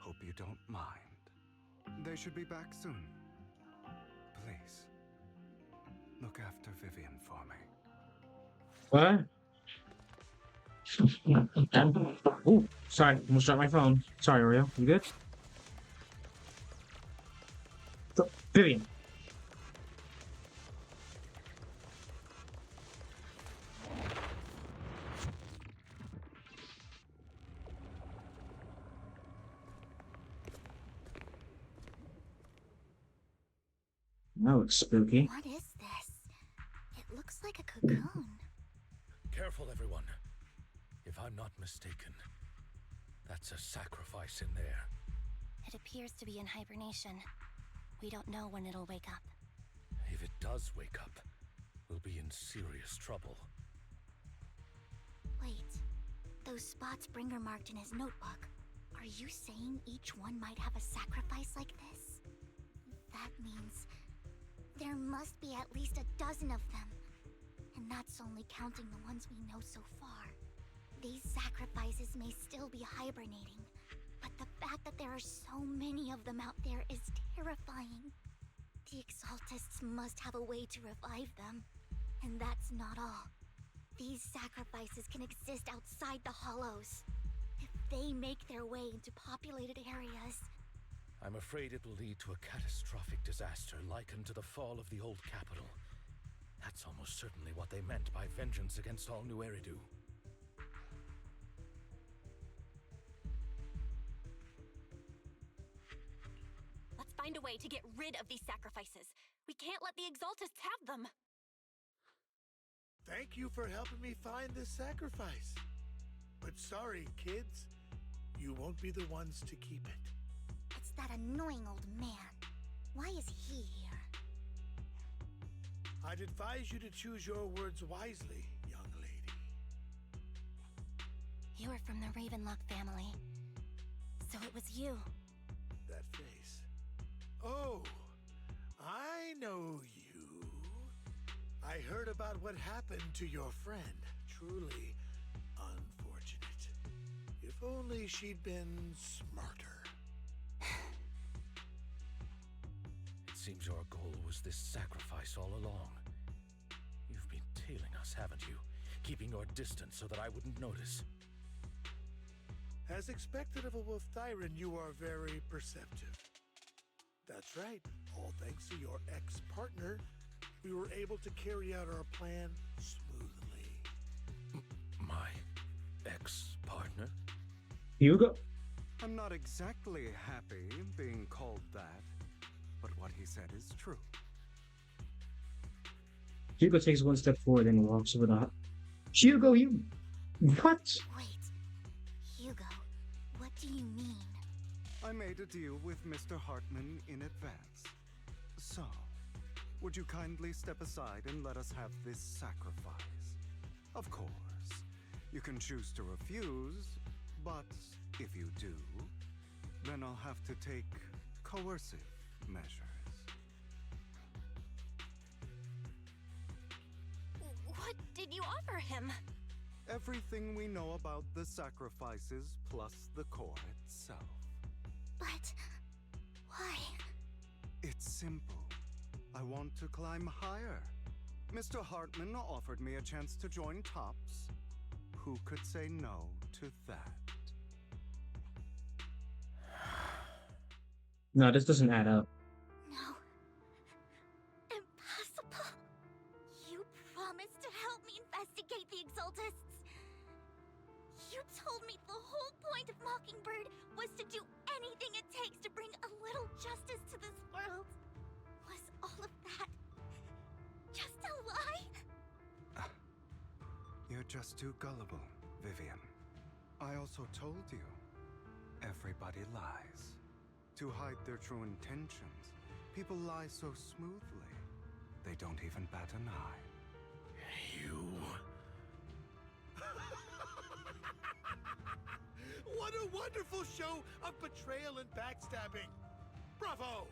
Hope you don't mind. They should be back soon. Please, look after Vivian for me. What? Ooh, sorry, almost dropped my phone. Sorry, Oreo. You good? So, Vivian. That looks spooky. What is this? It looks like a cocoon. Careful, everyone. If I'm not mistaken, that's a sacrifice in there. It appears to be in hibernation. We don't know when it'll wake up. If it does wake up, we'll be in serious trouble. Wait, those spots Bringer marked in his notebook. Are you saying each one might have a sacrifice like this? That means there must be at least a dozen of them. And that's only counting the ones we know so far. These sacrifices may still be hibernating, but the fact that there are so many of them out there is terrifying. The Exaltists must have a way to revive them. And that's not all. These sacrifices can exist outside the hollows. If they make their way into populated areas... I'm afraid it will lead to a catastrophic disaster likened to the fall of the old capital. That's almost certainly what they meant by vengeance against all New Eridu. Let's find a way to get rid of these sacrifices. We can't let the Exaltists have them. Thank you for helping me find this sacrifice. But sorry, kids. You won't be the ones to keep it. It's that annoying old man. Why is he here? I'd advise you to choose your words wisely, young lady. You are from the Ravenlock family. So it was you. That face. Oh, I know you. I heard about what happened to your friend. Truly unfortunate. If only she'd been smarter. It seems your goal was this sacrifice all along. You've been tailing us, haven't you? Keeping your distance so that I wouldn't notice. As expected of a wolf Thyran, you are very perceptive. That's right. All thanks to your ex-partner, we were able to carry out our plan smoothly. My ex-partner? Hugo? I'm not exactly happy being called that, but what he said is true. Hugo takes one step forward and walks over the... Hugo, you... What? Wait. Hugo, what do you mean? I made a deal with Mr. Hartman in advance. So, would you kindly step aside and let us have this sacrifice? Of course, you can choose to refuse, but if you do, then I'll have to take coercive measures. What did you offer him? Everything we know about the sacrifices plus the core itself. But... why? It's simple. I want to climb higher. Mr. Hartman offered me a chance to join Tops. Who could say no to that? No, this doesn't add up. No. Impossible. You promised to help me investigate the Exaltists. You told me the whole point of Mockingbird was to do anything it takes to bring a little justice to this world. Was all of that just a lie? You're just too gullible, Vivian. I also told you, everybody lies. To hide their true intentions, people lie so smoothly, they don't even bat an eye. You... What a wonderful show of betrayal and backstabbing! Bravo!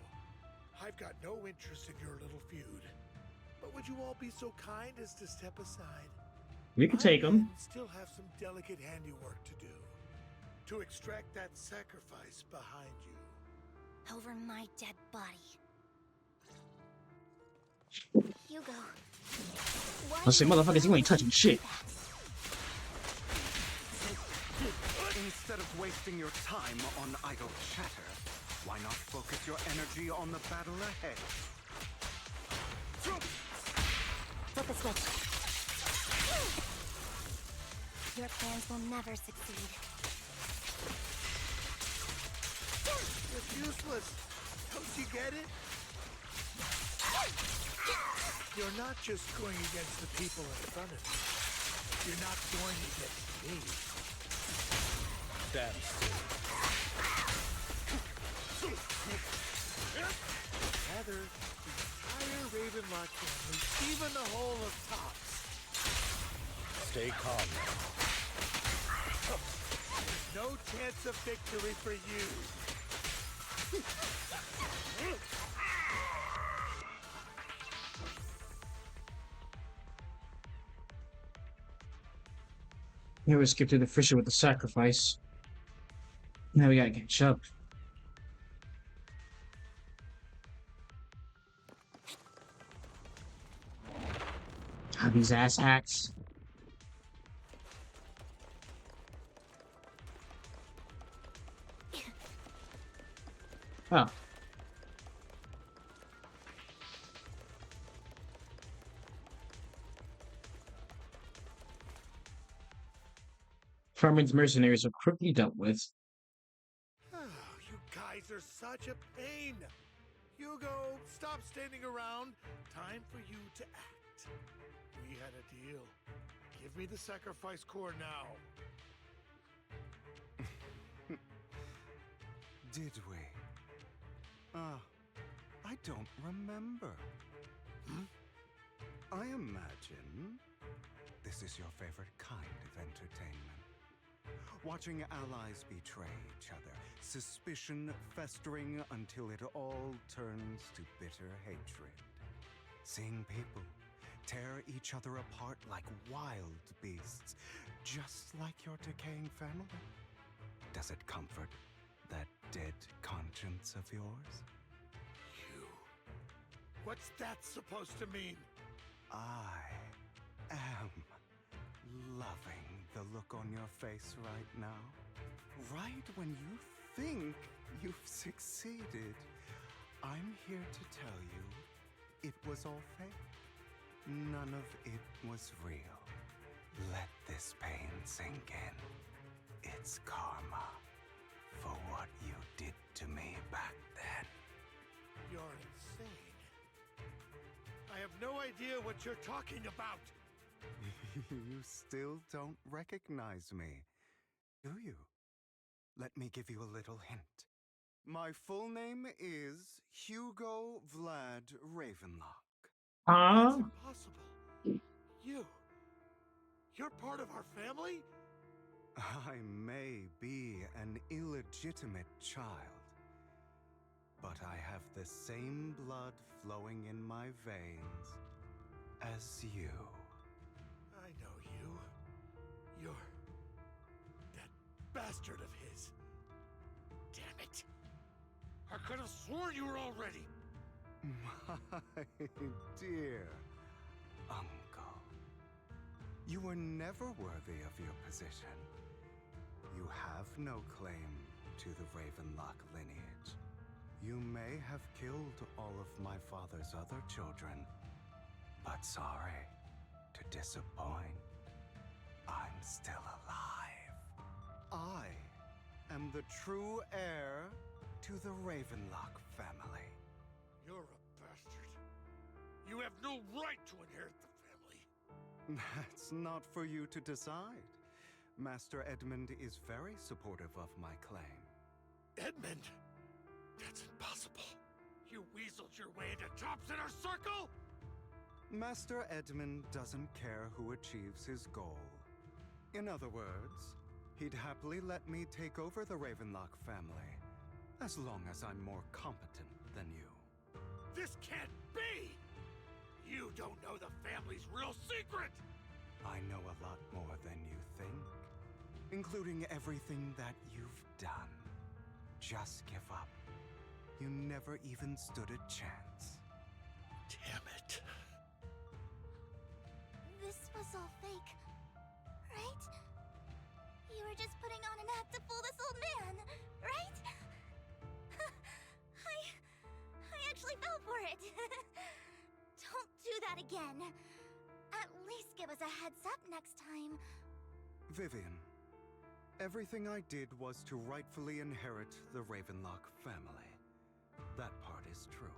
I've got no interest in your little feud. But would you all be so kind as to step aside? We can take them. Still have some delicate handiwork to do. To extract that sacrifice behind you. Over my dead body. Hugo. I say, motherfuckers, you ain't touching shit. Instead of wasting your time on idle chatter, why not focus your energy on the battle ahead? Flip a switch. Your plans will never succeed. It's useless. Don't you get it? You're not just going against the people in front of you. You're not going against me. Stand still. Rather, the entire Ravenlock family, even the whole of Tops. Stay calm. There's no chance of victory for you. Here we skip to the fissure with the sacrifice. Now we gotta catch up. Hubby's ass hacks. Oh. Farman's mercenaries are quickly dealt with. You guys are such a pain. Hugo, stop standing around. Time for you to act. We had a deal. Give me the sacrifice core now. Did we? I don't remember. I imagine this is your favorite kind of entertainment. Watching allies betray each other, suspicion festering until it all turns to bitter hatred. Seeing people tear each other apart like wild beasts, just like your decaying family. Does it comfort that dead conscience of yours? What's that supposed to mean? I am loving the look on your face right now. Right when you think you've succeeded, I'm here to tell you it was all fake. None of it was real. Let this pain sink in. It's karma for what you did to me back then. You're insane. I have no idea what you're talking about. You still don't recognize me, do you? Let me give you a little hint. My full name is Hugo Vlad Ravenlock. That's impossible. You're part of our family? I may be an illegitimate child, but I have the same blood flowing in my veins as you. I know you. You're that bastard of his. Damn it. I could have sworn you were already. My dear uncle, you were never worthy of your position. You have no claim to the Ravenlock lineage. You may have killed all of my father's other children, but sorry to disappoint. I'm still alive. I am the true heir to the Ravenlock family. You're a bastard. You have no right to inherit the family. That's not for you to decide. Master Edmund is very supportive of my claim. Edmund? That's impossible. You weaseled your way into Top's inner circle? Master Edmund doesn't care who achieves his goal. In other words, he'd happily let me take over the Ravenlock family, as long as I'm more competent than you. This can't be! You don't know the family's real secret! I know a lot more than you think, including everything that you've done. Just give up. You never even stood a chance. Damn it. This was all fake, right? You were just putting on an act to fool this old man, right? I actually fell for it. Don't do that again. At least give us a heads up next time. Vivian, everything I did was to rightfully inherit the Ravenlock family. That part is true.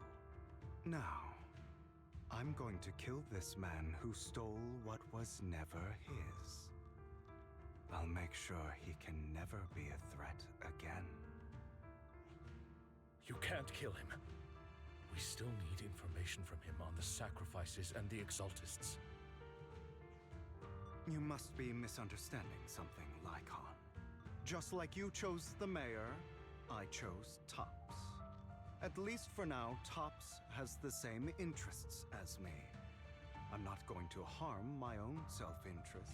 Now, I'm going to kill this man who stole what was never his. I'll make sure he can never be a threat again. You can't kill him. We still need information from him on the sacrifices and the Exaltists. You must be misunderstanding something, Lycaon. Just like you chose the mayor, I chose Tops. At least for now, Tops has the same interests as me. I'm not going to harm my own self-interests.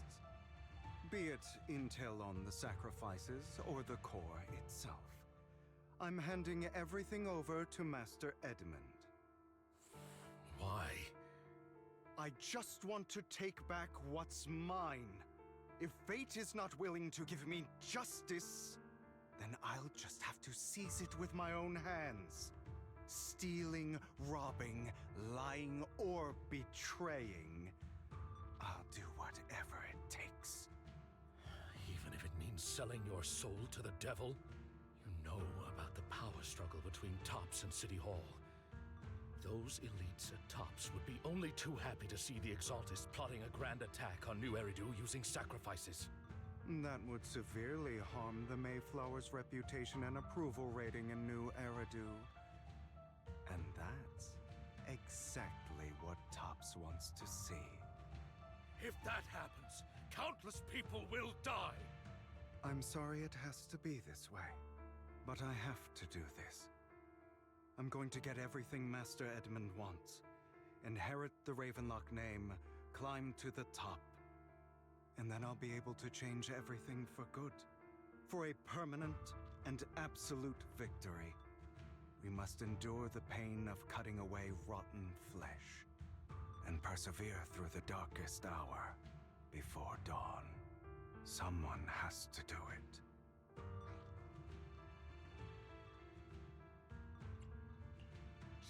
Be it intel on the sacrifices or the core itself. I'm handing everything over to Master Edmund. Why? I just want to take back what's mine. If fate is not willing to give me justice, then I'll just have to seize it with my own hands. Stealing, robbing, lying, or betraying. I'll do whatever it takes. Even if it means selling your soul to the devil? You know about the power struggle between Tops and City Hall. Those elites at Tops would be only too happy to see the Exaltists plotting a grand attack on New Eridu using sacrifices. That would severely harm the Mayflower's reputation and approval rating in New Eridu. And that's exactly what Tops wants to see. If that happens, countless people will die. I'm sorry it has to be this way, but I have to do this. I'm going to get everything Master Edmund wants. Inherit the Ravenlock name, climb to the top. And then I'll be able to change everything for good. For a permanent and absolute victory. We must endure the pain of cutting away rotten flesh. And persevere through the darkest hour before dawn. Someone has to do it.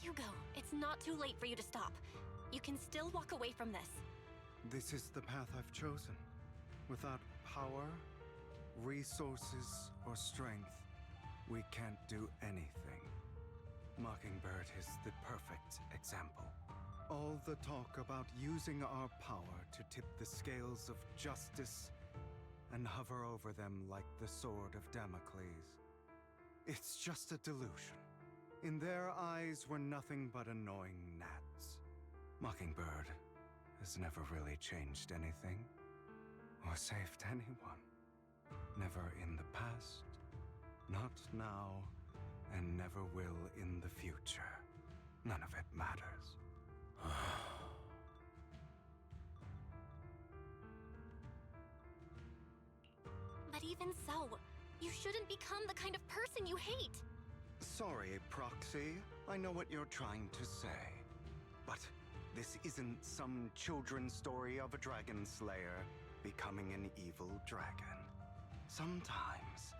Hugo, it's not too late for you to stop. You can still walk away from this. This is the path I've chosen. Without power, resources, or strength, we can't do anything. Mockingbird is the perfect example. All the talk about using our power to tip the scales of justice and hover over them like the sword of Damocles. It's just a delusion. In their eyes, we're nothing but annoying gnats. Mockingbird has never really changed anything, or saved anyone. Never in the past, not now, and never will in the future. None of it matters. But even so, you shouldn't become the kind of person you hate. Sorry, Proxy. I know what you're trying to say. But this isn't some children's story of a dragon slayer becoming an evil dragon. Sometimes,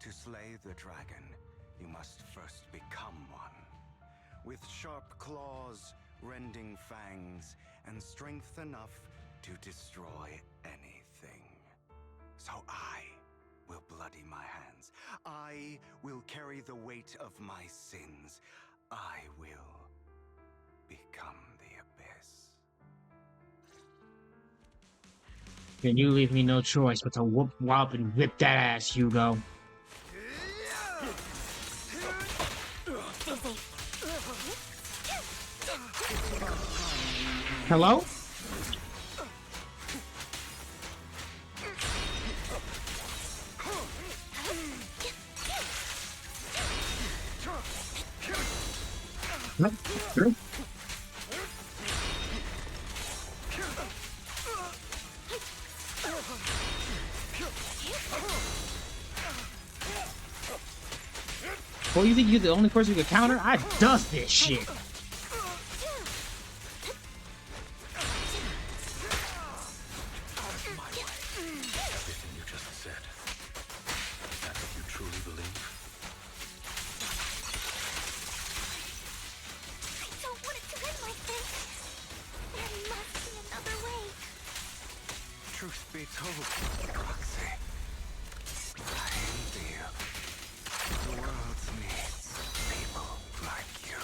to slay the dragon, you must first become one. With sharp claws, rending fangs, and strength enough to destroy anything. So I will bloody my hands. I will carry the weight of my sins. I will become the abyss. Then you leave me no choice but to whoop wop and whip that ass, Hugo. Hello? Well, you think you're the only person who can counter? I dust this shit. Everything you just said. Is that what you truly believe? I don't want it to end like this. There must be another way. Truth be told, Proxy, I envy you. The world needs people like you.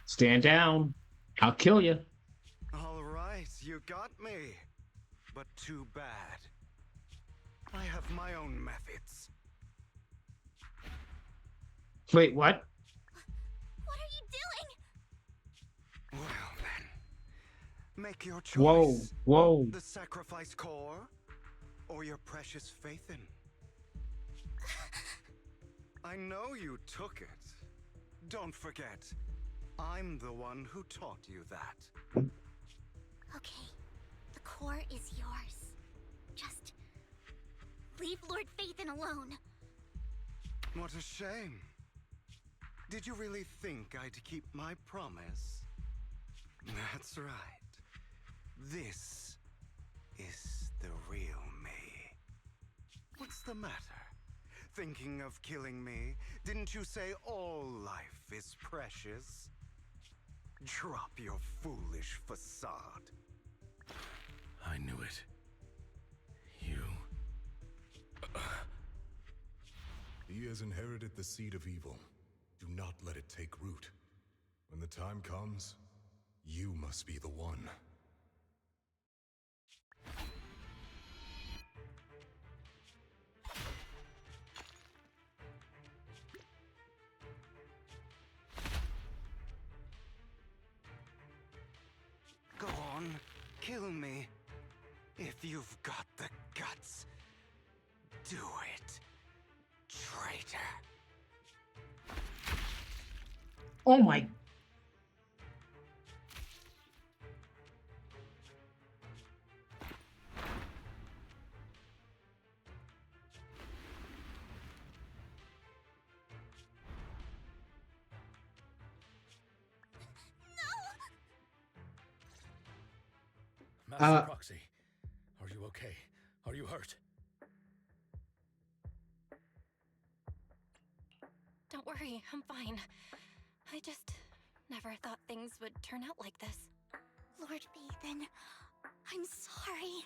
Stand down. I'll kill you. All right, you got me. But too bad. I have my own methods. Wait, what? What are you doing? Well then, make your choice. Whoa, whoa. The sacrifice core, or your precious faith in. I know you took it. Don't forget, I'm the one who taught you that. Okay, core is yours. Just leave Lord Phaethon alone. What a shame. Did you really think I'd keep my promise? That's right. This is the real me. What's the matter? Thinking of killing me? Didn't you say all life is precious? Drop your foolish facade. I knew it. You... He has inherited the seed of evil. Do not let it take root. When the time comes, you must be the one. Go on, kill me. If you've got the guts, do it, traitor. Oh my. Master Proxy, are you okay? Are you hurt? Don't worry, I'm fine. I just never thought things would turn out like this. Lord Phaethon, I'm sorry.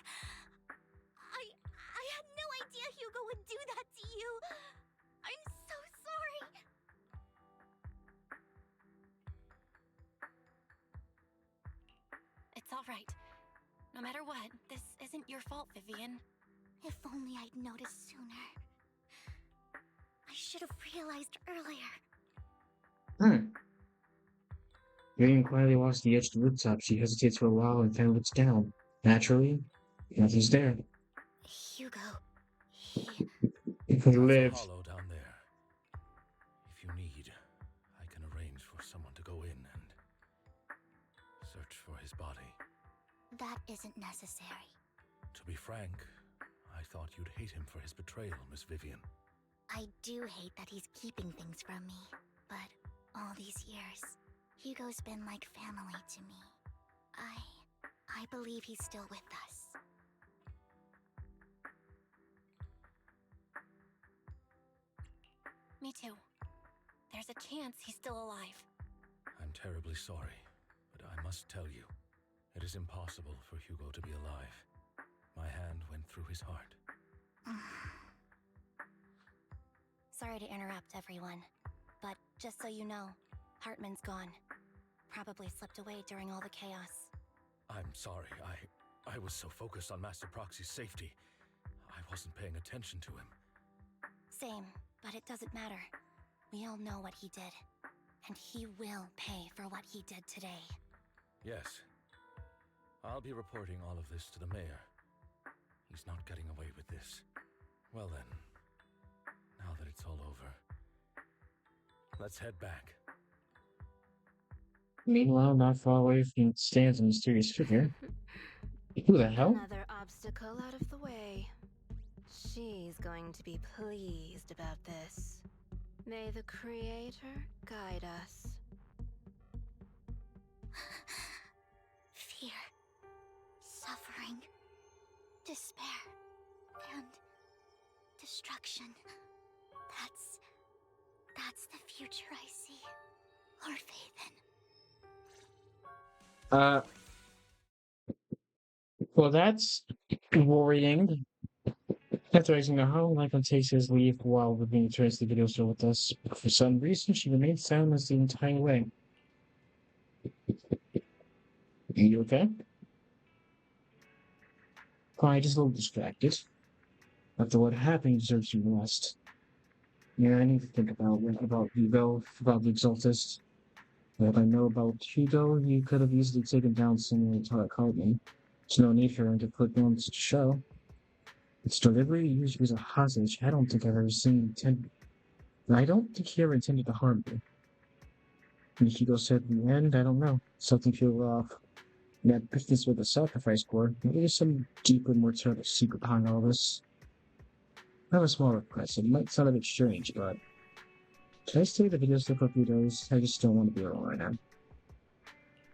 I had no idea Hugo would do that to you. I'm so sorry. It's all right. No matter what, this isn't your fault, Vivian. If only I'd noticed sooner. I should have realized earlier. Vivian quietly walks to the edge of the rooftop. She hesitates for a while and then looks down. Naturally, nothing's there. Hugo, He lived. Hollow down there. If you need, I can arrange for someone to go in and search for his body. that isn't necessary. To be frank, I thought you'd hate him for his betrayal, Miss Vivian. I do hate that he's keeping things from me, but all these years, Hugo's been like family to me. I believe he's still with us. Me too. There's a chance he's still alive. I'm terribly sorry, but I must tell you, it is impossible for Hugo to be alive. My hand went through his heart. Sorry to interrupt, everyone. But just so you know, Hartman's gone. Probably slipped away during all the chaos. I'm sorry, I was so focused on Master Proxy's safety. I wasn't paying attention to him. Same, but it doesn't matter. We all know what he did. And he will pay for what he did today. Yes. I'll be reporting all of this to the mayor. He's not getting away with this. Well then, now that it's all over, let's head back. Meanwhile, not far away from stands a mysterious figure. Who the hell? Another obstacle out of the way. She's going to be pleased about this. May the Creator guide us. Fear, suffering, despair, and destruction. That's the future I see. Lord Phaethon. Well, that's worrying. After exiting the home, Lycaon takes his leave while Vivian returns to the video store with us. But for some reason, she remains silent the entire way. You okay? Fine, just a little distracted. After what happened, deserves to rest. Yeah, I need to think about Hugo, about the Exaltist. What I know about Hugo, he could have easily taken down someone to Cartman. There's no need for him to put on such a show. Its delivery usually was a hostage. I don't think I've ever seen I don't think he ever intended to harm me. And Hugo said in the end, I don't know. Something feels off. That business with the sacrifice core. Maybe there's some deeper, more terrible secret behind all this. I have a small request. It might sound a bit strange, but can I stay the videos for a few days? I just don't want to be alone right now.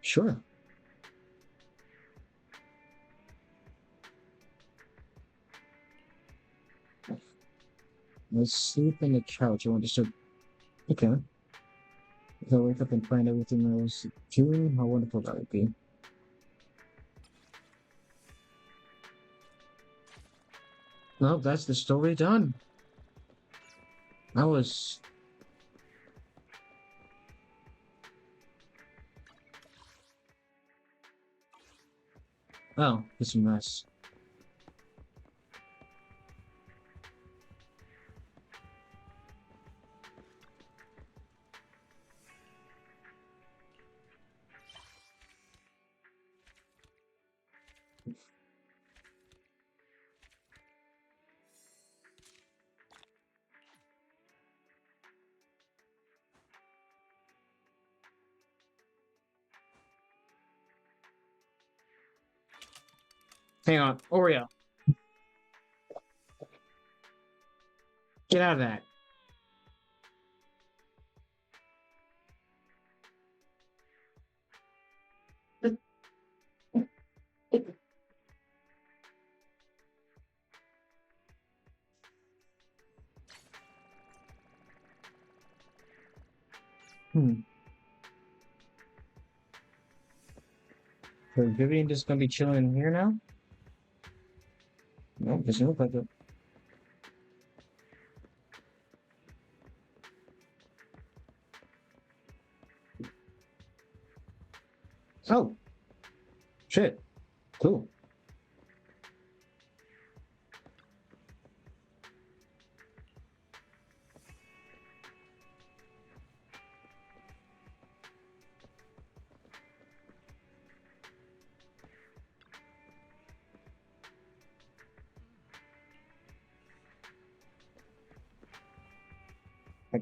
Sure. Let's sleep on the couch. I want to start. Okay. If I wake up and find everything I was doing, how wonderful that would be. Well, that's the story done. That was... Oh, it's a mess. Hang on, Oreo. Get out of that. So Vivian just gonna be chilling in here now? No, doesn't look like it. Oh. Shit. Cool.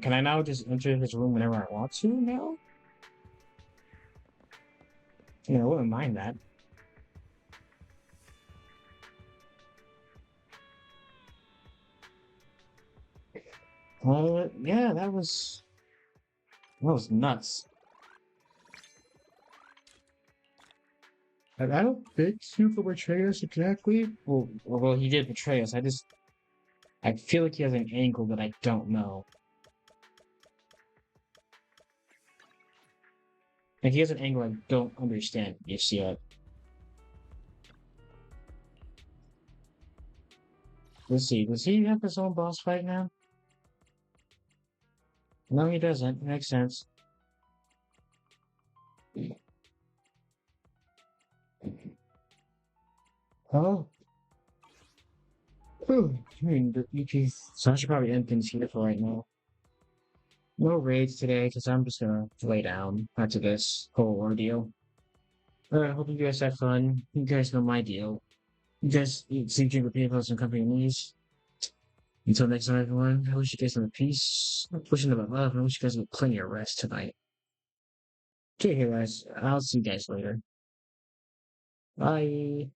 Can I now just enter his room whenever I want to now? Yeah, I wouldn't mind that. Yeah, that was nuts. I don't think Hugo betrayed us exactly. Well, he did betray us. I feel like he has an angle that I don't know. Like he has an angle I don't understand. You see it? Let's see. Does he have his own boss fight now? No, he doesn't. Makes sense. Oh. I mean, so I should probably end things here for right now. No raids today, because I'm just gonna lay down after this whole ordeal. Alright, hope you guys had fun. You guys know my deal. You guys eat, sleep, drink, repeat, post, and company knees. Until next time, everyone, I wish you guys some peace, wishing them love, and I wish you guys have plenty of rest tonight. Okay, here, guys. I'll see you guys later. Bye.